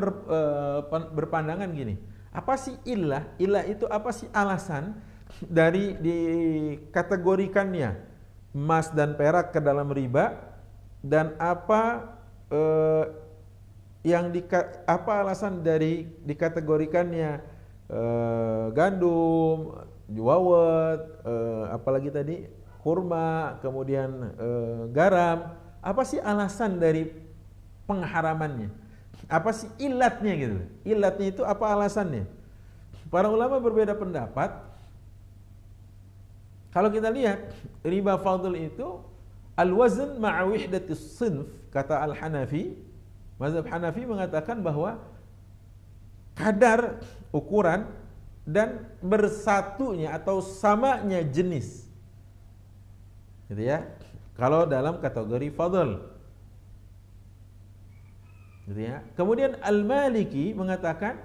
berpandangan gini, apa sih illah? Illah itu apa sih alasan dari dikategorikannya emas dan perak ke dalam riba, dan apa apa alasan dari dikategorikannya gandum, juawet, apalagi tadi kurma, kemudian garam. Apa sih alasan dari pengharamannya? Apa sih ilatnya gitu? Ilatnya itu apa alasannya? Para ulama berbeda pendapat. Kalau kita lihat riba fadl itu al-wazn ma'a wihdatis sinf, kata Al-Hanafi. Mazhab Hanafi mengatakan bahwa kadar, ukuran, dan bersatunya atau samanya jenis, gitu ya, kalau dalam kategori fadl, gitu ya. Kemudian Al-Maliki mengatakan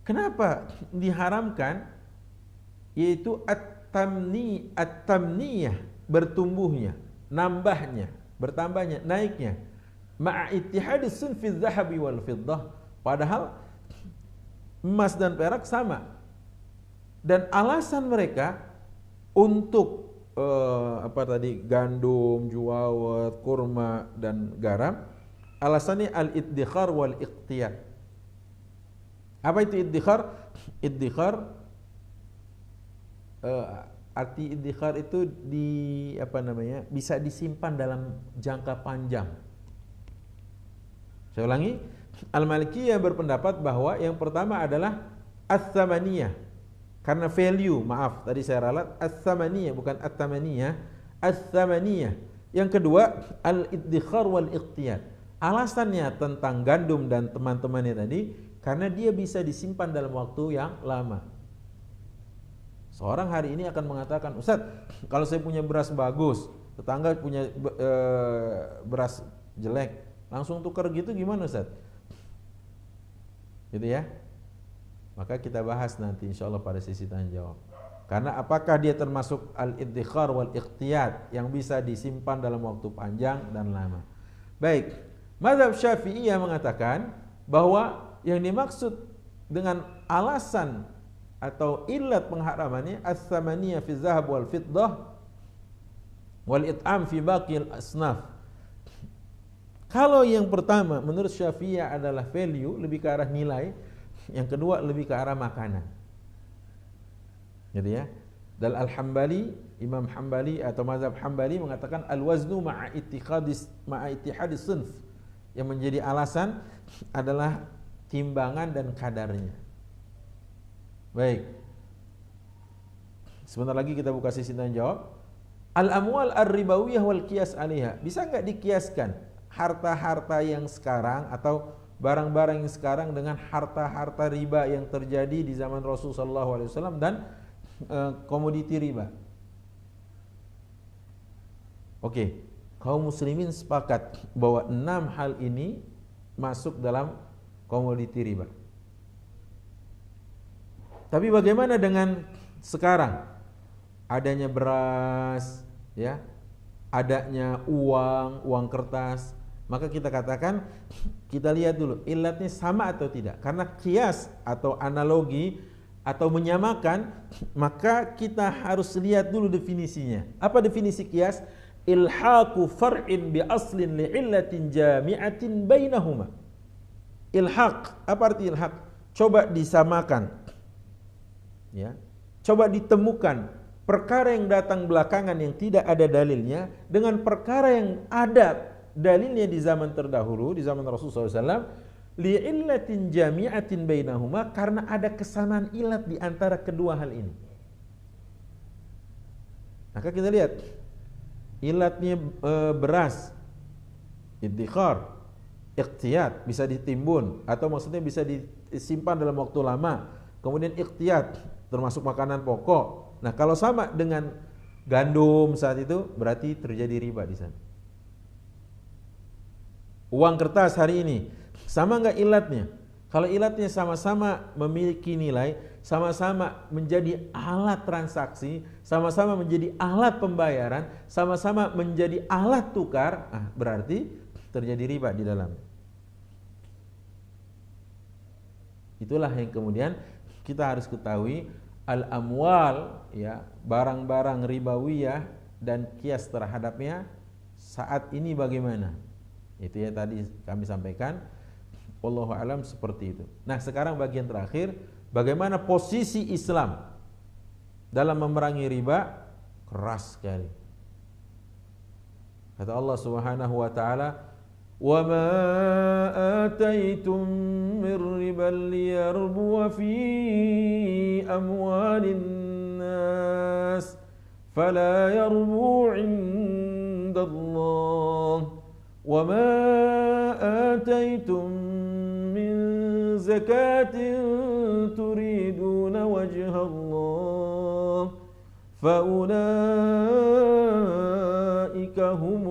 kenapa diharamkan, yaitu at-tamniyah, bertumbuhnya, nambahnya, bertambahnya, naiknya, ma'a ittihadis sunfi zahabi wal fiddah, padahal emas dan perak sama. Dan alasan mereka untuk gandum, juawet, kurma, dan garam, alasannya al-iddikhar wal iqtiyad. Apa itu iddikhar? Iddikhar, arti iddikhar itu bisa disimpan dalam jangka panjang. Saya ulangi, Al-Malikiyah berpendapat bahwa yang pertama adalah ats-tsamaniyah, karena value, maaf tadi saya ralat, ats-tsamaniyah bukan at-tamaniyah, ats-tsamaniyah. Yang kedua al-iddikhar wal iqtiyad. Alasannya tentang gandum dan teman-temannya tadi karena dia bisa disimpan dalam waktu yang lama. Seorang hari ini akan mengatakan, Ustadz, kalau saya punya beras bagus, tetangga punya beras jelek, langsung tukar gitu gimana, Ustaz? Gitu ya. Maka kita bahas nanti insyaallah pada sesi tanya jawab. Karena apakah dia termasuk al-iddikhar wal iqtiyad yang bisa disimpan dalam waktu panjang dan lama. Baik, mazhab Syafi'iyah mengatakan bahwa yang dimaksud dengan alasan atau illat pengharamannya as-samaniyah fi zahab wal fiddah wal it'am fi baqil asnaf. Kalau yang pertama menurut Syafi'iyah adalah value, lebih ke arah nilai, yang kedua lebih ke arah makanan. Gitu ya. Dan Al-Hambali, Imam Hambali atau mazhab Hambali mengatakan al-waznu ma'a ittihadis sinf. Yang menjadi alasan adalah timbangan dan kadarnya. Baik. Sebentar lagi kita buka sesi tanya jawab. Al-amwal ar-ribawiyah wal qiyas 'alaiha. Bisa enggak dikiaskan harta-harta yang sekarang atau barang-barang yang sekarang dengan harta-harta riba yang terjadi di zaman Rasulullah SAW dan komoditi riba? Oke, kaum muslimin sepakat bahwa 6 hal ini masuk dalam komoditi riba. Tapi bagaimana dengan sekarang? Adanya beras, ya, adanya uang kertas, maka kita katakan, kita lihat dulu ilatnya sama atau tidak. Karena kias atau analogi atau menyamakan, maka kita harus lihat dulu definisinya. Apa definisi kias? Ilhaqu far'in bi aslin li'illatin jami'atin bainahuma. Ilhaq, apa arti ilhaq? Coba disamakan, ya, coba ditemukan perkara yang datang belakangan yang tidak ada dalilnya dengan perkara yang ada dalilnya di zaman terdahulu, di zaman Rasulullah SAW, li'illatin jami'atin bainahuma, karena ada kesamaan ilat di antara kedua hal ini. Maka kita lihat ilatnya beras, iddikhar, iqtiyat, bisa ditimbun atau maksudnya bisa disimpan dalam waktu lama. Kemudian iqtiyat termasuk makanan pokok. Nah, kalau sama dengan gandum saat itu berarti terjadi riba di sana. Uang kertas hari ini sama enggak ilatnya? Kalau ilatnya sama-sama memiliki nilai, sama-sama menjadi alat transaksi, sama-sama menjadi alat pembayaran, sama-sama menjadi alat tukar, berarti terjadi riba di dalam. Itulah yang kemudian kita harus ketahui, al-amwal, ya, barang-barang ribawiyah dan kias terhadapnya saat ini bagaimana? Itu ya tadi kami sampaikan. Wallahu alam seperti itu. Nah, sekarang bagian terakhir, bagaimana posisi Islam dalam memerangi riba? Keras sekali. Kata Allah Subhanahu wa taala, "Wa ma ataitum min riban liyarbu fi amwalin nas fala yarbu 'inda Allah wa ma ataitum زكاة تريدون وجه الله فأولئك هم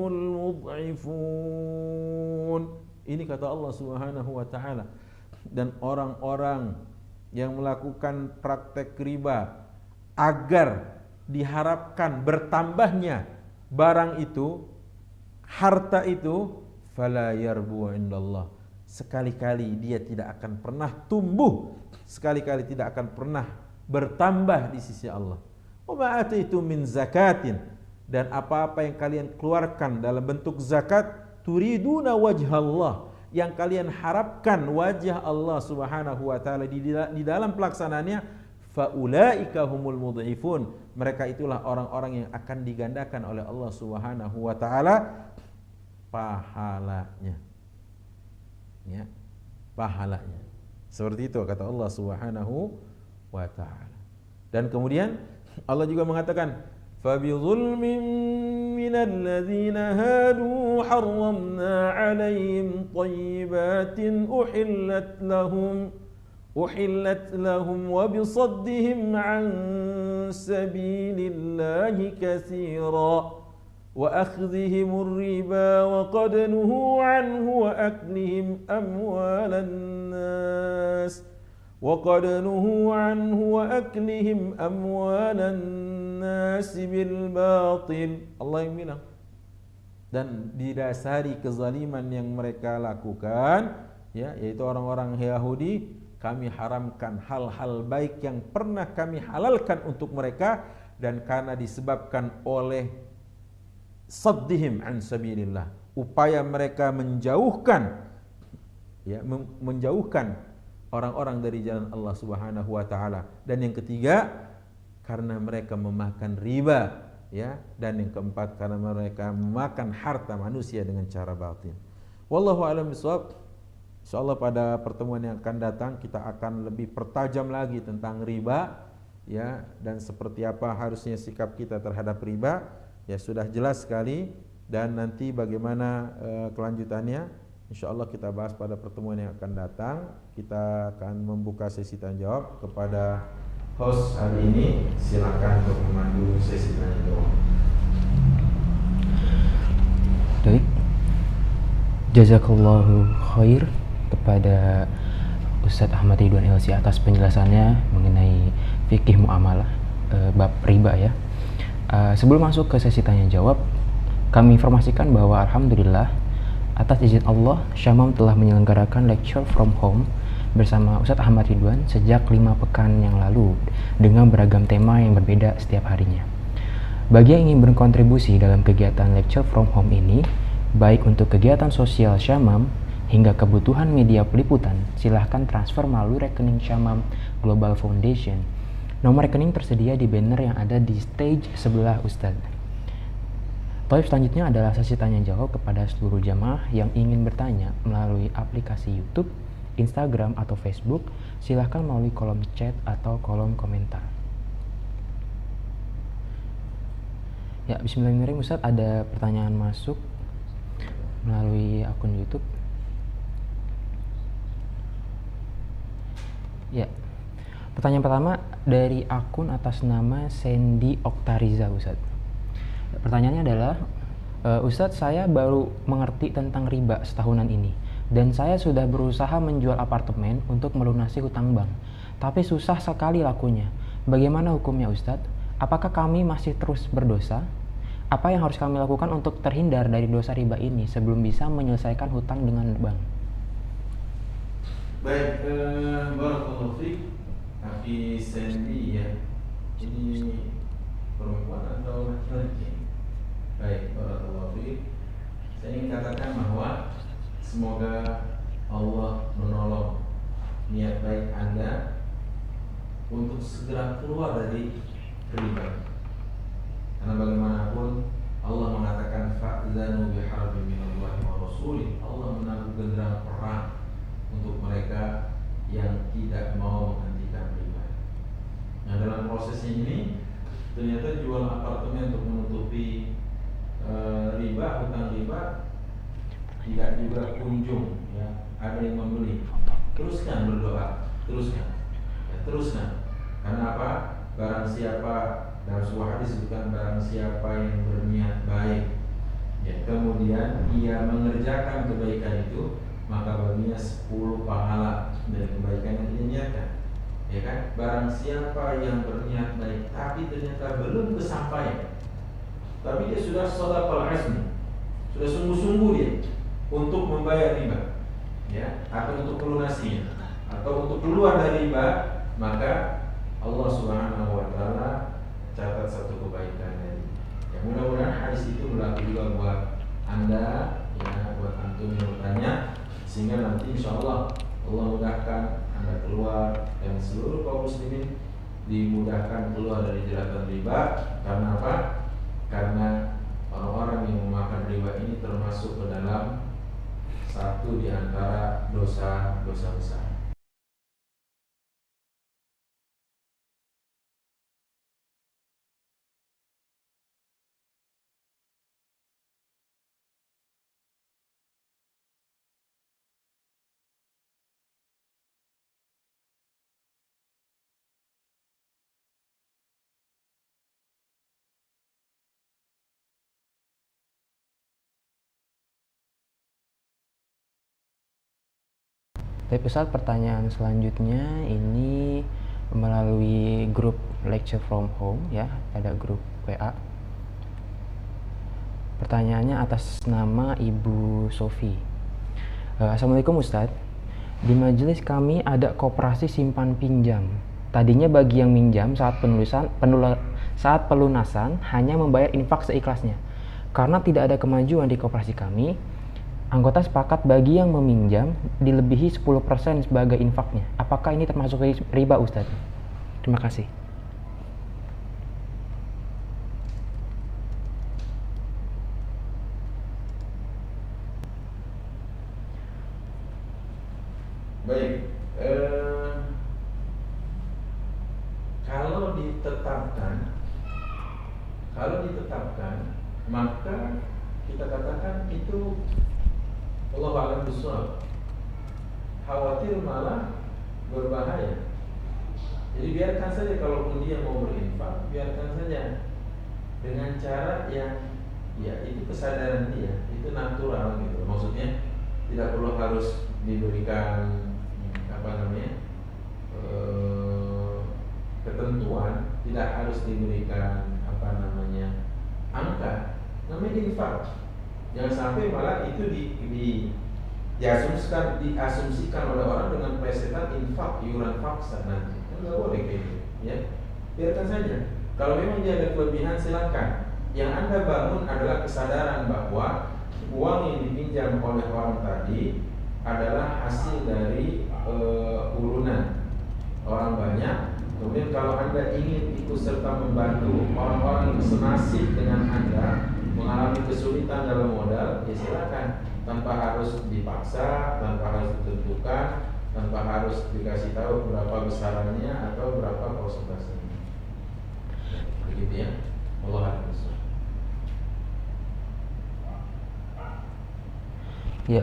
المضعفون. Ini kata Allah Subhanahu wa taala. Dan orang-orang yang melakukan praktek riba agar diharapkan bertambahnya barang itu, harta itu, fala yarbu indallah, sekali-kali dia tidak akan pernah tumbuh, sekali-kali tidak akan pernah bertambah di sisi Allah. Wa ma ataitum min zakatin, dan apa-apa yang kalian keluarkan dalam bentuk zakat, turiduna wajhallah, yang kalian harapkan wajah Allah Subhanahu wa taala di dalam pelaksanaannya, faulaika humul mudhifun, mereka itulah orang-orang yang akan digandakan oleh Allah Subhanahu wa taala pahalanya. Ya, pahalanya. Seperti itu kata Allah Subhanahu wa taala. Dan kemudian Allah juga mengatakan, fa bi dzulmin minal ladzina hadu harramna 'alaihim thayyibatin uhillat lahum wa bi saddihim 'an sabilillahi katsira وأخذهم الربا وقد نهوا عنه وأكلهم أموال الناس بالباطل. Allah yang bilang, dan didasari kezaliman yang mereka lakukan, ya, yaitu orang-orang Yahudi, kami haramkan hal-hal baik yang pernah kami halalkan untuk mereka, dan karena disebabkan oleh saddihim an sabilillah, upaya mereka menjauhkan, ya, menjauhkan orang-orang dari jalan Allah Subhanahu wa taala. Dan yang ketiga, karena mereka memakan riba, ya, dan yang keempat karena mereka memakan harta manusia dengan cara batin. Wallahu a'lam bishawab. Insyaallah pada pertemuan yang akan datang kita akan lebih pertajam lagi tentang riba, ya, dan seperti apa harusnya sikap kita terhadap riba. Ya, sudah jelas sekali, dan nanti bagaimana kelanjutannya insyaallah kita bahas pada pertemuan yang akan datang. Kita akan membuka sesi tanya jawab. Kepada host hari ini silakan untuk memandu sesi tanya jawab. Baik, jazakallahu khair kepada Ustadz Ahmad Ridwan LC atas penjelasannya mengenai fikih muamalah bab riba, ya. Sebelum masuk ke sesi tanya jawab, kami informasikan bahwa alhamdulillah atas izin Allah, Syamam telah menyelenggarakan lecture from home bersama Ustadz Ahmad Ridwan sejak 5 pekan yang lalu dengan beragam tema yang berbeda setiap harinya. Bagi yang ingin berkontribusi dalam kegiatan lecture from home ini, baik untuk kegiatan sosial Syamam hingga kebutuhan media peliputan, silahkan transfer melalui rekening Syamam Global Foundation Nomor rekening tersedia di banner yang ada di stage sebelah Ustadz. Taib selanjutnya adalah sesi tanya jawab kepada seluruh jamaah yang ingin bertanya melalui aplikasi YouTube, Instagram, atau Facebook. Silahkan melalui kolom chat atau kolom komentar. Ya, bismillahirrahmanirrahim. Ustadz, ada pertanyaan masuk melalui akun YouTube. Ya, pertanyaan pertama dari akun atas nama Sandy Oktariza, Ustadz. Pertanyaannya adalah, Ustadz, saya baru mengerti tentang riba setahunan ini, dan saya sudah berusaha menjual apartemen untuk melunasi hutang bank, tapi susah sekali lakunya. Bagaimana hukumnya, Ustadz? Apakah kami masih terus berdosa? Apa yang harus kami lakukan untuk terhindar dari dosa riba ini sebelum bisa menyelesaikan hutang dengan bank? Baik, barakallahu fiik. Akhi Sandy ya. Ini perempuan atau laki-laki? Baik, barakallahu fiik. Saya ingin katakan bahwa semoga Allah menolong niat baik Anda untuk segera keluar dari riba. Karena bagaimanapun Allah mengatakan fa'zanu biharbin minallahi wa rasulih. Allah menaruh genderang perang untuk mereka yang tidak mau menghentikan riba. Nah, dalam prosesnya ini ternyata jual apartemen untuk menutupi riba, hutang riba tidak juga kunjung ya, ada yang membeli. Teruskan berdoa, teruskan. Ya, teruskan. Karena apa? Barang siapa, dalam sebuah hadis disebutkan barang siapa yang berniat baik ya, kemudian ia mengerjakan kebaikan itu, maka baginya 10 pahala dari kebaikan yang dia niatkan. Ya kan? Barang siapa yang berniat baik tapi ternyata belum kesampaian, tapi dia sudah shadaqal azmi, sudah sungguh-sungguh dia untuk membayar riba, ya, atau untuk melunasinya, atau untuk keluar dari riba, maka Allah Subhanahu wa taala catat satu kebaikan dari. Ya, mudah-mudahan hadis itu berlaku juga buat Anda, ya, buat antum yang bertanya, sehingga nanti insyaallah Allah mudahkan Anda keluar dan seluruh kaum muslimin dimudahkan keluar dari jeratan riba. Karena apa? Karena orang-orang yang memakan riba ini termasuk ke dalam satu di antara dosa-dosa besar. Tapi Ustadz, pertanyaan selanjutnya ini melalui grup Lecture from Home ya, ada grup WA. Pertanyaannya atas nama Ibu Sofi. Assalamualaikum Ustadz. Di majelis kami ada koperasi simpan pinjam. Tadinya bagi yang minjam saat pelunasan hanya membayar infak seikhlasnya. Karena tidak ada kemajuan di koperasi kami, anggota sepakat bagi yang meminjam dilebihi 10% sebagai infaknya. Apakah ini termasuk riba, Ustadz? Terima kasih. Baik, kalau ditetapkan, maka kita katakan itu Allah a'lam bishawab. Khawatir malah berbahaya. Jadi biarkan saja, kalaupun dia mau berinfak, biarkan saja dengan cara yang ya itu kesadaran dia, itu natural gitu. Maksudnya tidak perlu harus diberikan ketentuan, tidak harus diberikan angka, namanya infak. Jangan sampai malah itu diasumsikan oleh orang dengan presetan infak iuran paksa nanti. Enggak boleh kayak gitu, ya. Biarkan saja. Kalau memang dia ada kelebihan, silakan. Yang Anda bangun adalah kesadaran bahwa uang yang dipinjam oleh orang tadi adalah hasil dari urunan orang banyak, kemudian kalau Anda ingin ikut serta membantu orang-orang yang senasib dengan Anda mengalami kesulitan dalam modal, ya silakan, tanpa harus dipaksa, tanpa harus ditentukan, tanpa harus dikasih tahu berapa besarannya atau berapa persentasenya. Begitu ya. Allah Akbar. Ya,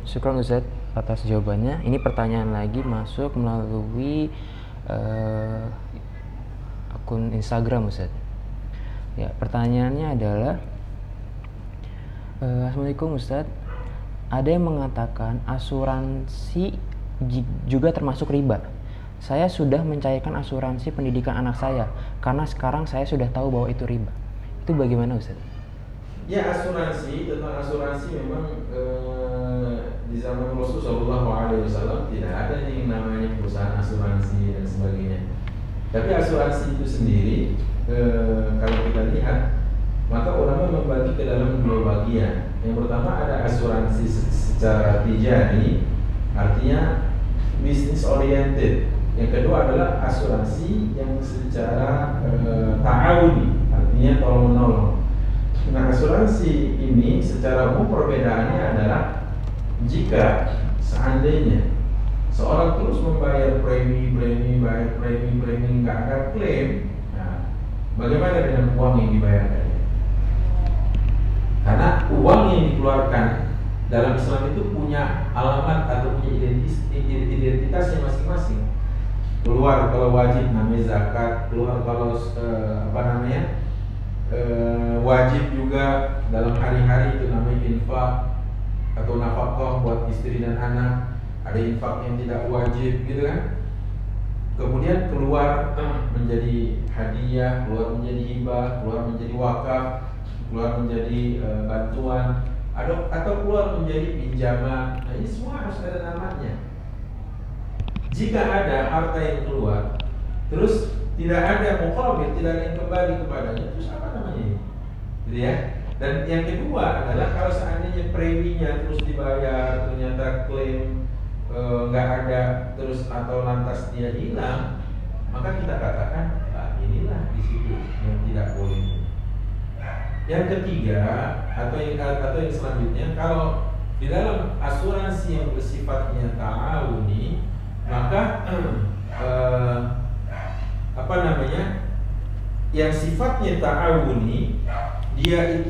syukran Ustaz atas jawabannya. Ini pertanyaan lagi masuk melalui akun Instagram Ustaz. Ya, pertanyaannya adalah Assalamualaikum Ustaz. Ada yang mengatakan asuransi juga termasuk riba. Saya sudah mencairkan asuransi pendidikan anak saya karena sekarang saya sudah tahu bahwa itu riba. Itu bagaimana Ustaz? Ya, tentang asuransi memang di zaman Rasulullah SAW tidak ada yang namanya perusahaan asuransi dan sebagainya. Tapi asuransi itu sendiri kalau kita lihat, maka ulama membagi ke dalam dua bagian. Yang pertama ada asuransi secara tijari, artinya business oriented. Yang kedua adalah asuransi yang secara ta'awuni, artinya tolong menolong. Nah, asuransi ini secara umum perbedaannya adalah jika seandainya seorang terus membayar premi, nggak ada klaim, nah, bagaimana dengan uang yang dibayarkan? Karena uang yang dikeluarkan dalam Islam itu punya alamat atau punya identitasnya masing-masing. Keluar kalau wajib namanya zakat, keluar kalau wajib juga dalam hari-hari itu namanya infak atau nafkah buat istri dan anak. Ada infak yang tidak wajib gitu kan. Kemudian keluar menjadi hadiah, keluar menjadi hibah, keluar menjadi wakaf, keluar menjadi bantuan, atau keluar menjadi pinjaman. Nah, ini semua harus ada namanya. Jika ada harta yang keluar, terus tidak ada muqabil, tidak ada yang kembali kepadanya, terus apa namanya? Gitu ya. Dan yang kedua adalah kalau seandainya preminya terus dibayar, ternyata klaim nggak ada terus atau lantas dia hilang, maka kita katakan inilah di situ yang tidak boleh. Yang ketiga atau yang selanjutnya, kalau di dalam asuransi yang bersifatnya ta'awuni, maka yang sifatnya ta'awuni, dia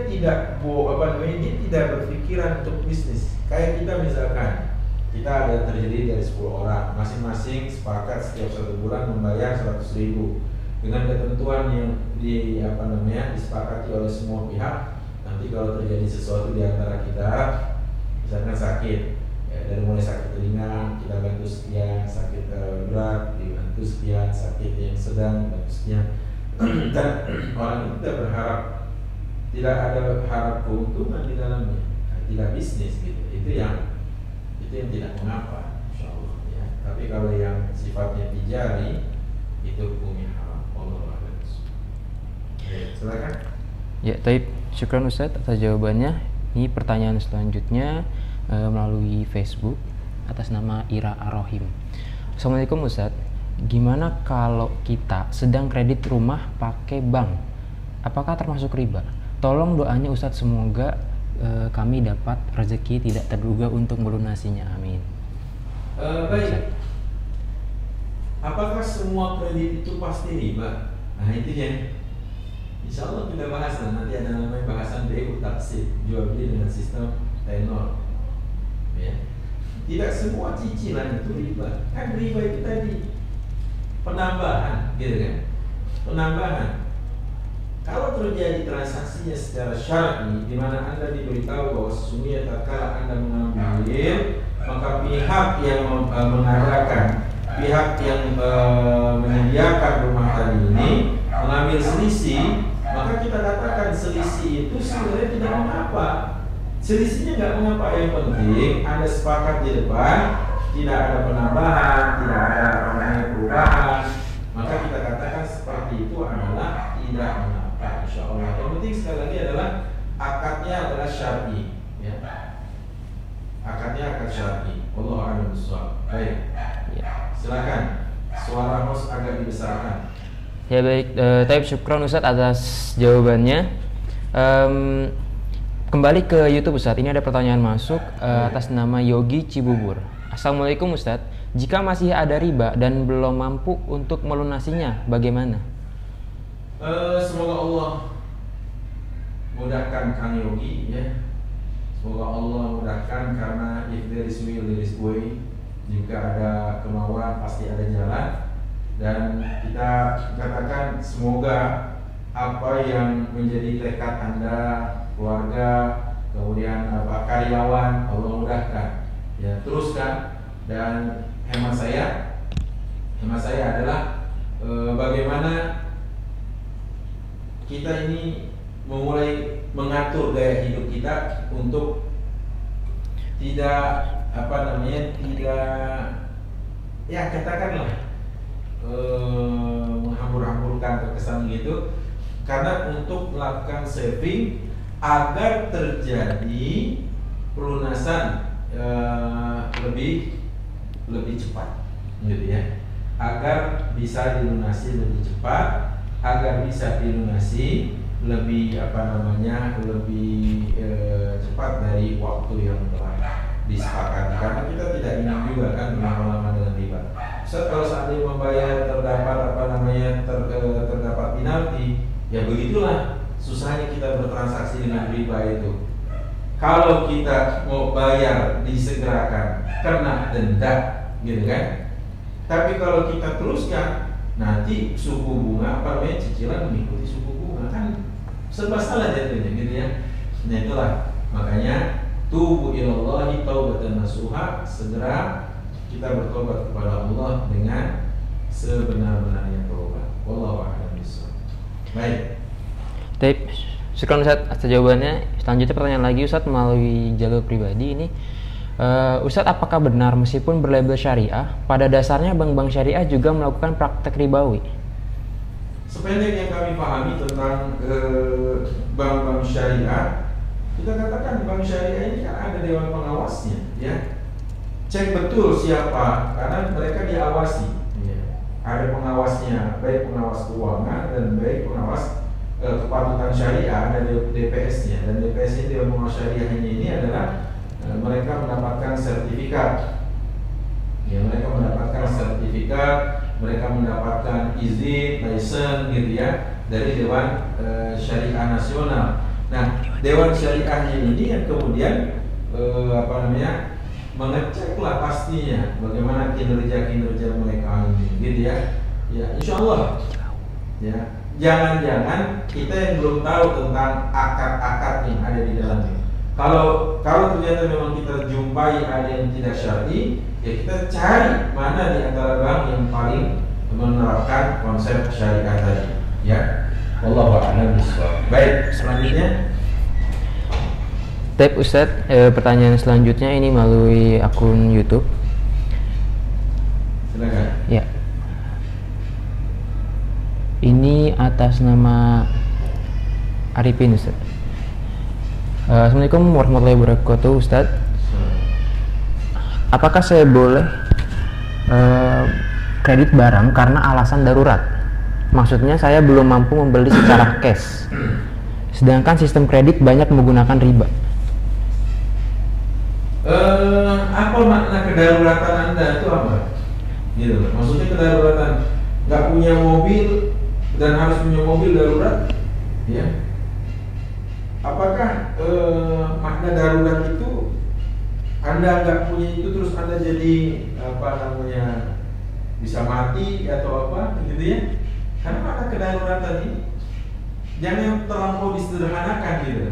tidak dia tidak berpikiran untuk bisnis. Kayak kita misalkan kita ada terdiri dari 10 orang, masing-masing sepakat setiap 1 bulan membayar 100.000 dengan ketentuan yang disepakati oleh semua pihak. Nanti kalau terjadi sesuatu di antara kita, misalkan sakit, ya, dari mulai sakit ringan kita bantu sekian, sakit berat dibantu sekian, sakit yang sedang dibantu sekian. Dan orang itu tidak berharap, tidak ada harap keuntungan di dalamnya, tidak bisnis gitu. Itu yang tidak mengapa, insyaallah ya. Tapi kalau yang sifatnya tijari itu hukumnya haram. Allah a'lam. Silakan. Ya, taib. Syukran Ustaz atas jawabannya. Ini pertanyaan selanjutnya melalui Facebook atas nama Ira Ar-Rahim. Assalamualaikum Ustaz. Gimana kalau kita sedang kredit rumah pakai bank? Apakah termasuk riba? Tolong doanya Ustaz, semoga kami dapat rezeki tidak terduga untuk melunasinya. Amin. Baik. Apakah semua kredit itu pasti riba? Nah, itu ya. Insya Allah kita bahas nanti ada namanya bahasan BU taksir, jual beli dengan sistem tenor. Ya. Tidak semua cicilan itu riba. Kan riba itu tadi penambahan, gitu kan? Penambahan. Kalau terjadi transaksinya secara syar'i, di mana Anda diberitahu bahwa sesungguhnya tatkala Anda mengambil, maka pihak yang mengadakan, pihak yang menyediakan rumah tadi ini mengambil selisih, maka kita katakan selisih itu sebenarnya tidak mengapa. Selisihnya nggak mengapa, yang penting Anda sepakat di depan, tidak ada penambahan, tidak ada perubahan, maka kita katakan seperti itu adalah tidak mengapa. InsyaAllah. Yang penting sekali lagi adalah akadnya adalah syar'i, ya. Akadnya akad syar'i. Wallahu a'lam bishawab. Baik. Silakan. suara host agak dibesarkan. Ya baik, tapi syukron Ustadz atas jawabannya. Kembali ke YouTube Ustadz, ini ada pertanyaan masuk atas nama Yogi Cibubur. Assalamualaikum Ustadz, jika masih ada riba dan belum mampu untuk melunasinya, bagaimana? Semoga Allah mudahkan Kang Yogi ya. Semoga Allah mudahkan, karena if there is will there is way. Jika ada kemauan pasti ada jalan. Dan kita katakan semoga apa yang menjadi tekad Anda, keluarga, kemudian karyawan, Allah mudahkan. Ya, teruskan. Dan hemat saya adalah bagaimana kita ini memulai mengatur gaya hidup kita untuk tidak ya katakanlah menghambur-hamburkan terkesan gitu, karena untuk melakukan saving agar terjadi pelunasan lebih cepat gitu ya, agar bisa dilunasi lebih cepat, agar bisa dilunasi lebih cepat dari waktu yang telah disepakati, karena kita tidak ingin juga kan berlama-lama dengan riba. Kalau seandainya membayar terdapat penalti, ya begitulah susahnya kita bertransaksi dengan riba itu. Kalau kita mau bayar disegerakan, kena denda, gitu kan? Tapi kalau kita teruskan, nanti suku bunga cicilan mengikuti suku bunga, kan serba salah jadinya, gitu ya. Nah itulah makanya tubu ilallahi taubatan nasuha, segera kita bertobat kepada Allah dengan sebenar-benarnya taubat. Wallahu a'lam bishawab. Baik. Baik, syukran Ustadz atas jawabannya. Selanjutnya pertanyaan lagi Ustadz melalui jalur pribadi ini. Ustadz, apakah benar meskipun berlabel syariah, pada dasarnya bank-bank syariah juga melakukan praktek ribawi? Sependek yang kami pahami tentang bank-bank syariah, kita katakan bank syariah ini kan ada dewan pengawasnya, ya. Cek betul siapa, karena mereka diawasi. Ya. Ada pengawasnya, baik pengawas keuangan dan baik pengawas kepatutan syariah, ada DPS-nya, dan DPS ini, dewan pengawas syariahnya ini adalah mereka mendapatkan sertifikat. Ya, mereka mendapatkan sertifikat, mereka mendapatkan izin, license gitu ya, dari Dewan Syariah Nasional. Nah, Dewan Syariahnya ini yang kemudian mengeceklah pastinya bagaimana kinerja mereka ini, gitu ya. Ya, insya Allah. Ya, jangan-jangan kita yang belum tahu tentang akad-akad yang ada di dalamnya. Kalau ternyata memang kita jumpai ada yang tidak syar'i, ya kita cari mana di antara bank yang paling menerapkan konsep syariah tadi. Ya, wallahu a'lam bishawab. Baik, selanjutnya. Baik Ustadz, pertanyaan selanjutnya ini melalui akun YouTube. Silakan. Ya. Ini atas nama Arifin Ustadz. Assalamualaikum warahmatullahi wabarakatuh Ustadz. Apakah saya boleh kredit barang karena alasan darurat? Maksudnya saya belum mampu membeli secara cash, sedangkan sistem kredit banyak menggunakan riba. Apa makna kedaruratan Anda itu apa? Gitu. Maksudnya kedaruratan, nggak punya mobil dan harus punya mobil darurat, ya? Apakah makna darurat itu Anda nggak punya itu terus Anda jadi bisa mati atau apa, gitu ya? Karena makna kedaruratan ini jangan terlampau disederhanakan, gitu.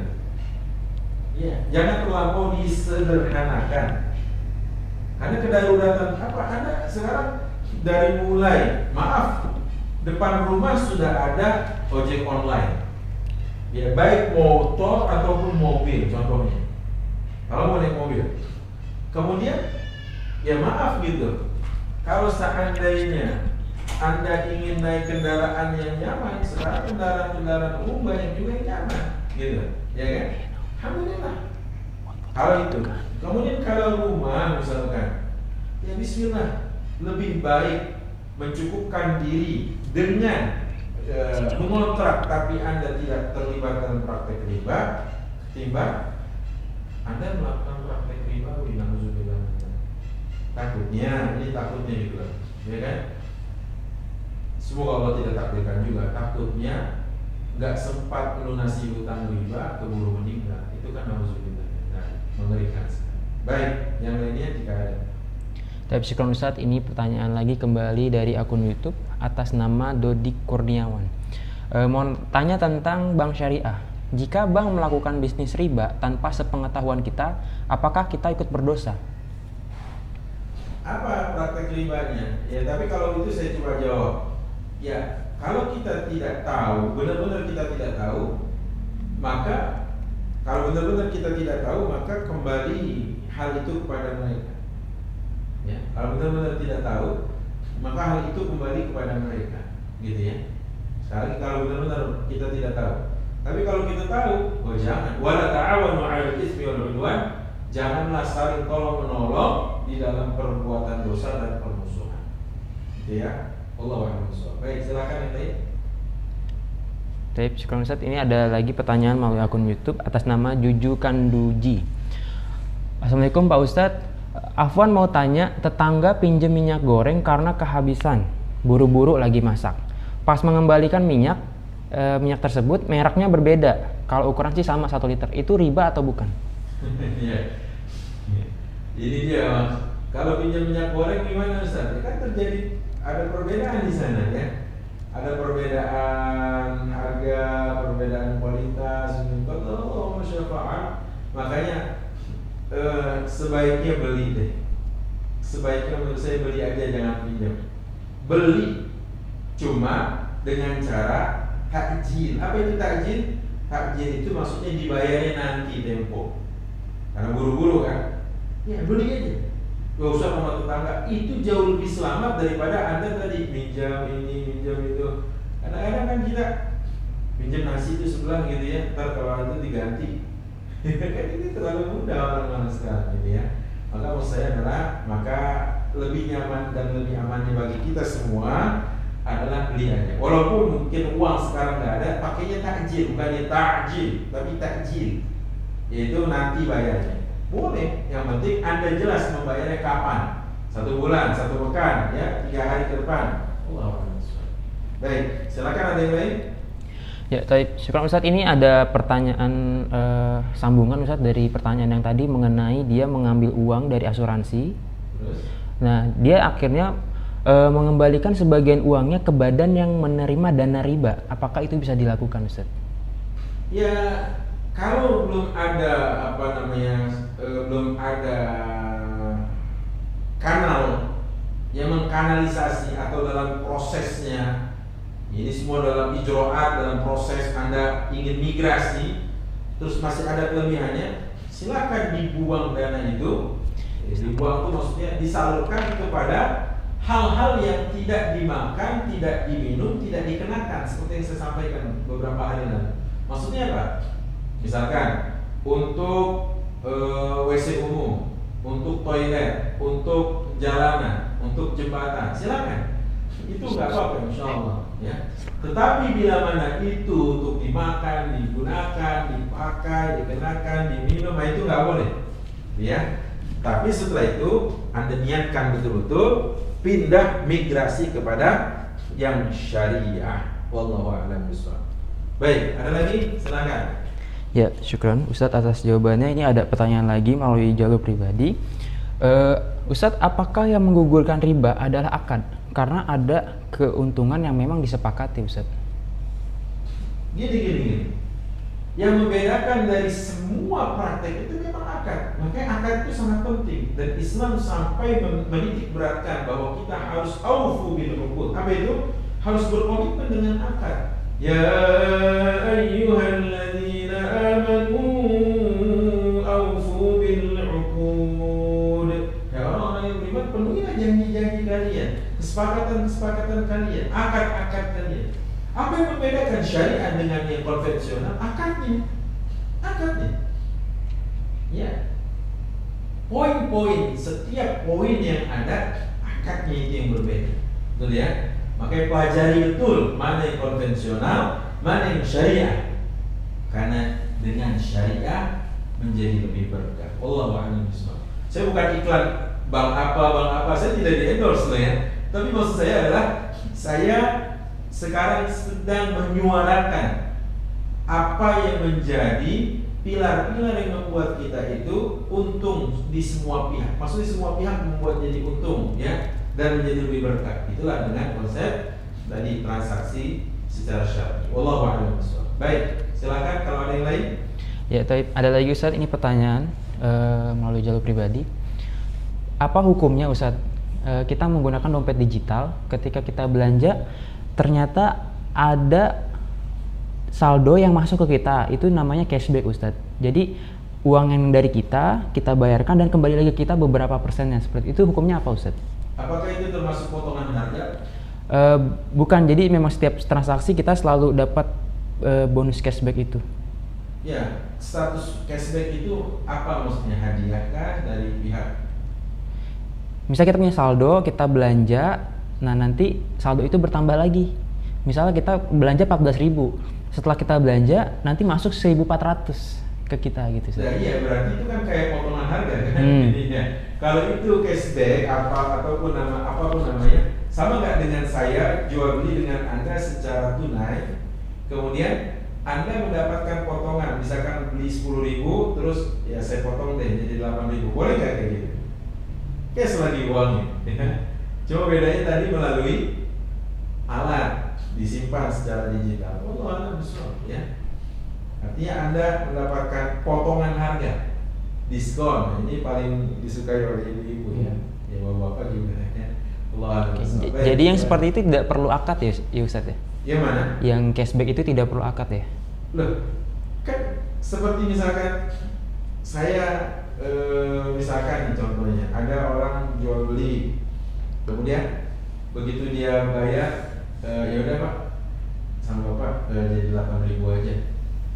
Ya, jangan terlampau disederhanakan. Karena kedaruratan apa? Anda sekarang dari mulai, depan rumah sudah ada ojek online. Ya, baik motor ataupun mobil contohnya. Kalau mau naik mobil. Kemudian, ya gitu. Kalau seandainya Anda ingin naik kendaraan yang nyaman, sekarang kendaraan umum banyak juga yang nyaman, gitu. Ya kan? Alhamdulillah. Kalau itu, kemudian kalau rumah misalkan, ya bismillah, lebih baik mencukupkan diri dengan mengontrak tapi Anda tidak terlibat dalam praktek riba, ketimbang Anda melakukan praktek riba, takutnya, ini takutnya juga, ya kan? Semoga Allah tidak takdirkan juga. Takutnya nggak sempat melunasi hutang riba, keburu meninggal. Itu kan nauzubillah, mengerikan sekali. Baik, yang lainnya jika ada. Tapi syukur Ustadz, ini pertanyaan lagi kembali dari akun YouTube atas nama Dodik Kurniawan. Mau tanya tentang bank syariah. Jika bank melakukan bisnis riba tanpa sepengetahuan kita, apakah kita ikut berdosa? Apa praktek ribanya? Ya, tapi kalau itu saya coba jawab. Ya, kalau kita tidak tahu, benar-benar kita tidak tahu, maka kalau benar-benar kita tidak tahu, maka kembali hal itu kepada mereka. Ya, kalau benar-benar tidak tahu, maka hal itu kembali kepada mereka, gitu ya. Sekali kalau benar-benar kita tidak tahu. Tapi kalau kita tahu, oh jangan. Wala ta'awanu 'alal itsmi wal 'udwan. Janganlah saling tolong-menolong di dalam perbuatan dosa dan permusuhan. Gitu ya. Allahu a'lam. Baik, silakan yang lain. Baik, syukur Ustaz. Ini ada lagi pertanyaan melalui akun YouTube atas nama Juju Kanduji. Assalamualaikum Pak Ustadz. Afwan mau tanya, tetangga pinjem minyak goreng karena kehabisan, buru-buru lagi masak. Pas mengembalikan minyak tersebut mereknya berbeda. Kalau ukuran sih sama 1 liter. Itu riba atau bukan? Ya. Ini dia Mas. Kalau pinjam minyak goreng gimana Ustaz? Kan terjadi ada perbedaan di sana ya. Ada perbedaan harga, perbedaan kualitas. Oh, Masya Allah. Makanya sebaiknya beli deh. Sebaiknya menurut saya beli aja, jangan pinjam. Beli cuma dengan cara takjil. Apa itu takjil? Takjil itu maksudnya dibayarnya nanti tempo. Karena buru-buru kan. Ya beli aja. Gak usah sama tetangga. Itu jauh lebih selamat daripada Anda tadi minjam ini, minjam itu. Kadang-kadang kan kita pinjam nasi itu sebelah gitu ya. Ntar kalau itu diganti. Kan ini terlalu mudah orang-orang sekarang gitu ya. Maka maksud saya adalah, maka lebih nyaman dan lebih amannya bagi kita semua adalah beli aja. Walaupun mungkin uang sekarang nggak ada, pakainya takjil, bukannya takjil, tapi takjil, yaitu nanti bayarnya. Boleh, yang penting Anda jelas membayarnya kapan. 1 bulan, 1 pekan, ya, 3 hari ke depan. Baik, silakan ada yang lain. Ya, syukur Ustadz, ini ada pertanyaan sambungan Ustadz dari pertanyaan yang tadi mengenai dia mengambil uang dari asuransi. Terus? Nah, dia akhirnya mengembalikan sebagian uangnya ke badan yang menerima dana riba. Apakah itu bisa dilakukan Ustadz? Ya, kalau belum ada belum ada kanal yang mengkanalisasi atau dalam prosesnya. Ini semua dalam ijro'at, dalam proses Anda ingin migrasi, terus masih ada kelebihannya, silakan dibuang dana itu. Dibuang itu maksudnya disalurkan kepada hal-hal yang tidak dimakan, tidak diminum, tidak dikenakan, seperti yang saya sampaikan beberapa hari lalu. Maksudnya apa? Misalkan untuk WC umum, untuk toilet, untuk jalanan, untuk jembatan, silakan. Itu nggak apa-apa, insya Allah. Ya. Tetapi bila mana itu untuk dimakan, digunakan, dipakai, dikenakan, diminum, itu nggak boleh. Ya. Tapi setelah itu Anda niatkan betul-betul pindah migrasi kepada yang syariah. Wallahu a'lam bishawab. Baik, ada lagi? Silakan. Ya, syukran Ustadz atas jawabannya. Ini ada pertanyaan lagi melalui jalur pribadi. Ustadz, apakah yang menggugurkan riba adalah akad? Karena ada keuntungan yang memang disepakati Ustadz. Gini. Yang membedakan dari semua praktek itu memang akad. Makanya akad itu sangat penting. Dan Islam sampai menitik beratkan bahwa kita harus aufu bil uqud. Apa itu? Harus berkomitmen dengan akad. Ya ayyuhalladzina amanu aufu bil uqud. Ya orang-orang yang beriman, penuhilah janji-janji kalian, kesepakatan-kesepakatan kalian, akad-akad kalian. Apa yang membedakan syariat dengan yang konvensional? Akadnya. Ya. Poin-poin, setiap poin yang ada, akadnya itu yang berbeda. betul ya? Makanya pelajari betul mana yang konvensional, mana yang syariah. Karena dengan syariah menjadi lebih berkah. Wallahu a'lam bishawab. Saya bukan iklan bank apa, saya tidak di-endorse loh ya. Tapi maksud saya adalah saya sekarang sedang menyuarakan apa yang menjadi pilar-pilar yang membuat kita itu untung di semua pihak. Maksudnya semua pihak membuat jadi untung ya, dan menjadi lebih berkah. Itulah dengan konsep tadi transaksi secara syar'i. Wallahu a'lam bishawab. Baik, silakan kalau ada yang lain. Ya, tapi ada lagi Ustadz, ini pertanyaan melalui jalur pribadi. Apa hukumnya Ustadz, kita menggunakan dompet digital ketika kita belanja ternyata ada saldo yang masuk ke kita, itu namanya cashback Ustadz. Jadi uang yang dari kita bayarkan dan kembali lagi ke kita beberapa persennya, seperti itu, hukumnya apa Ustadz? Apakah itu termasuk potongan harga? Bukan, jadi memang setiap transaksi kita selalu dapat bonus cashback itu. Ya, status cashback itu apa maksudnya? Hadiah kah dari pihak? Misalnya kita punya saldo, kita belanja, nah nanti saldo itu bertambah lagi. Misalnya kita belanja 14.000, setelah kita belanja nanti masuk 1.400 ke kita gitu. Nah, iya, berarti itu kan kayak potongan harga kan? Kalau itu cashback apapun namanya, sama nggak dengan saya jual beli dengan Anda secara tunai, kemudian Anda mendapatkan potongan, misalkan beli 10.000, terus ya saya potong deh jadi 8.000, boleh nggak kayak gitu? Cash lagi uangnya. Cuma bedanya tadi melalui alat disimpan secara digital. Allah besar ya. Artinya Anda mendapatkan potongan harga, diskon. Ini paling disukai oleh ibu-ibu ya. Ya bapak-bapak juga ya. Allah besar. Jadi yang seperti itu tidak perlu akad ya Ustadz ya? Yang mana? Yang cashback itu tidak perlu akad ya? Loh, kan seperti misalkan saya misalkan nih contohnya ada orang jual beli, kemudian begitu dia bayar, ya udah Pak, sama Bapak jadi 8.000 aja,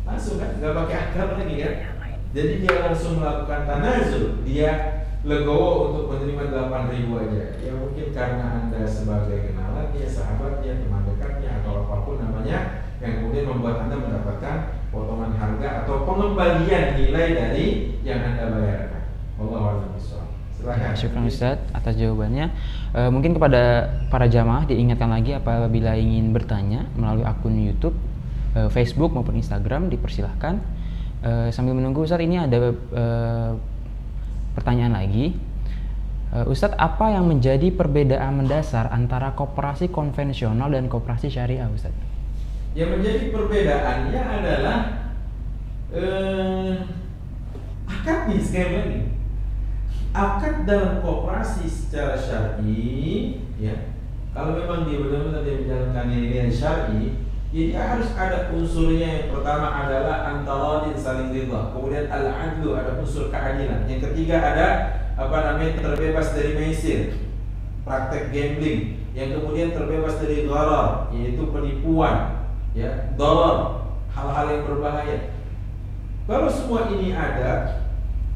langsung kan, nggak pakai akad lagi kan? Jadi dia langsung melakukan tanazul, dia legowo untuk menerima 8.000 aja. Ya mungkin karena Anda sebagai kenalannya, sahabatnya, teman dekatnya, atau apapun namanya, yang kemudian membuat Anda mendapatkan potongan harga atau pengembalian nilai dari yang Anda bayarkan. Wallahu a'lam bishawab. Silakan. Syukran Ustadz atas jawabannya. Mungkin kepada para jamaah diingatkan lagi apabila ingin bertanya melalui akun YouTube, Facebook maupun Instagram dipersilahkan. Sambil menunggu Ustadz, ini ada pertanyaan lagi. Ustadz, apa yang menjadi perbedaan mendasar antara koperasi konvensional dan koperasi syariah Ustadz? Yang menjadi perbedaannya adalah akadnya sekali lagi. Akad dalam koperasi secara syar'i, ya, kalau memang dia benar-benar dia menjalankan nilai syar'i, ya dia harus ada unsurnya. Yang pertama adalah antaradin, saling ridha. Kemudian al-adlu, ada unsur keadilan. Yang ketiga ada terbebas dari maisir, praktek gambling. Yang kemudian terbebas dari gharar, yaitu penipuan, ya, darar, hal-hal yang berbahaya. Kalau semua ini ada,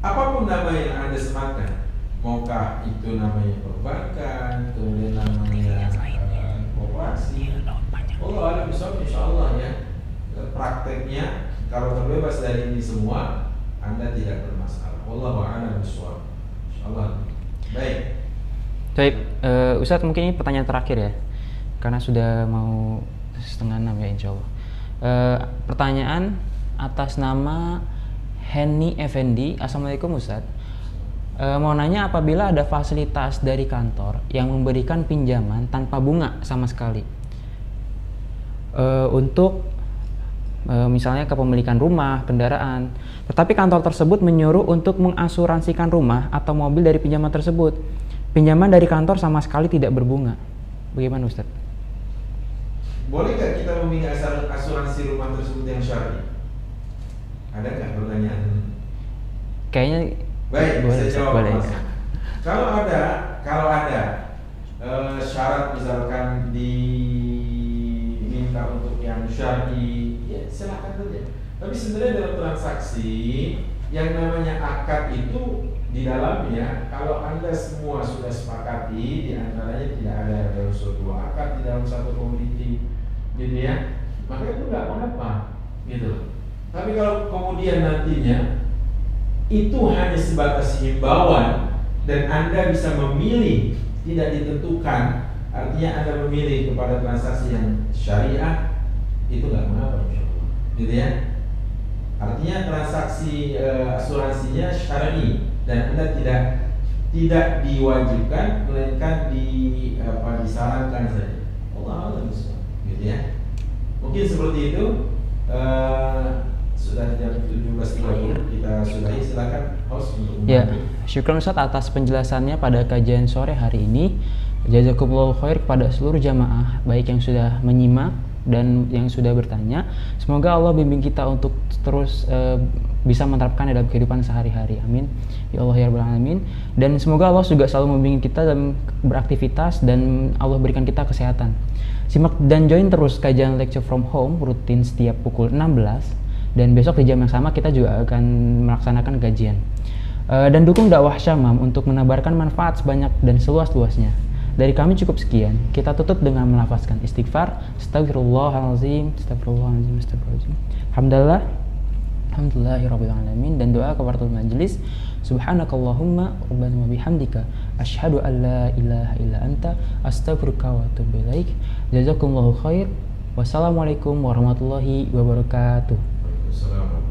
apapun nama yang Anda sematkan, maukah itu namanya perbankan, kemudian namanya koperasi, Allah alam bisawab, insyaallah ya, prakteknya kalau terbebas dari ini semua, Anda tidak bermasalah. Wallahu a'lam bishawab. Insyaallah. Baik. Baik, Ustadz, mungkin ini pertanyaan terakhir ya, karena sudah mau 5:30 ya insyaallah. Pertanyaan atas nama Henny Effendi. Assalamualaikum Ustadz, mau nanya, apabila ada fasilitas dari kantor yang memberikan pinjaman tanpa bunga sama sekali untuk misalnya kepemilikan rumah, kendaraan, tetapi kantor tersebut menyuruh untuk mengasuransikan rumah atau mobil dari pinjaman tersebut, pinjaman dari kantor sama sekali tidak berbunga, bagaimana Ustadz? Boleh nggak kita memilih asuransi rumah tersebut yang syar'i? Ada nggak pertanyaan? Kayaknya baik, boleh, saya jawab. boleh. Kalau ada syarat misalkan diminta untuk yang syar'i, ya silakan saja. Tapi sebenarnya dalam transaksi yang namanya akad itu di dalamnya kalau Anda semua sudah sepakati, di antaranya tidak ada dalam suatu akad, di dalam satu komoditi, gitu ya, maka itu nggak mengapa, gitu. Tapi kalau kemudian nantinya itu hanya sebatas himbauan dan Anda bisa memilih, tidak ditentukan, artinya Anda memilih kepada transaksi yang syariah, itu nggak mengapa, insyaallah, gitu ya. Artinya transaksi asuransinya syar'i dan Anda tidak diwajibkan, melainkan disarankan saja. Allah a'lam bishawab, gitu ya. Mungkin seperti itu. Sudah jam 17.30, kita sudahi. Silakan host untuk ya. Syukran Ustaz atas penjelasannya pada kajian sore hari ini. Jazakumullahu khair kepada seluruh jamaah, baik yang sudah menyimak dan yang sudah bertanya. Semoga Allah bimbing kita untuk terus bisa menerapkan dalam kehidupan sehari-hari. Amin ya Allah ya rabbal alamin. Dan semoga Allah juga selalu membimbing kita dalam beraktivitas dan Allah berikan kita kesehatan. Simak dan join terus kajian lecture from home rutin setiap pukul 16, dan besok di jam yang sama kita juga akan melaksanakan kajian. Dan dukung dakwah Syamam untuk menebarkan manfaat sebanyak dan seluas-luasnya. Dari kami cukup sekian. Kita tutup dengan melafazkan istighfar. Astagfirullahalazim, astagfirullahalazim, astagfirullahalazim. Alhamdulillahirabbil alamin, dan doa kafaratul majelis. Subhanakallahumma rabbana wa bihamdika asyhadu an la ilaha illa anta astaghfiruka wa atubu ilaik. Jazakumullahu khair. Wassalamualaikum warahmatullahi wabarakatuh. Waalaikumsalam.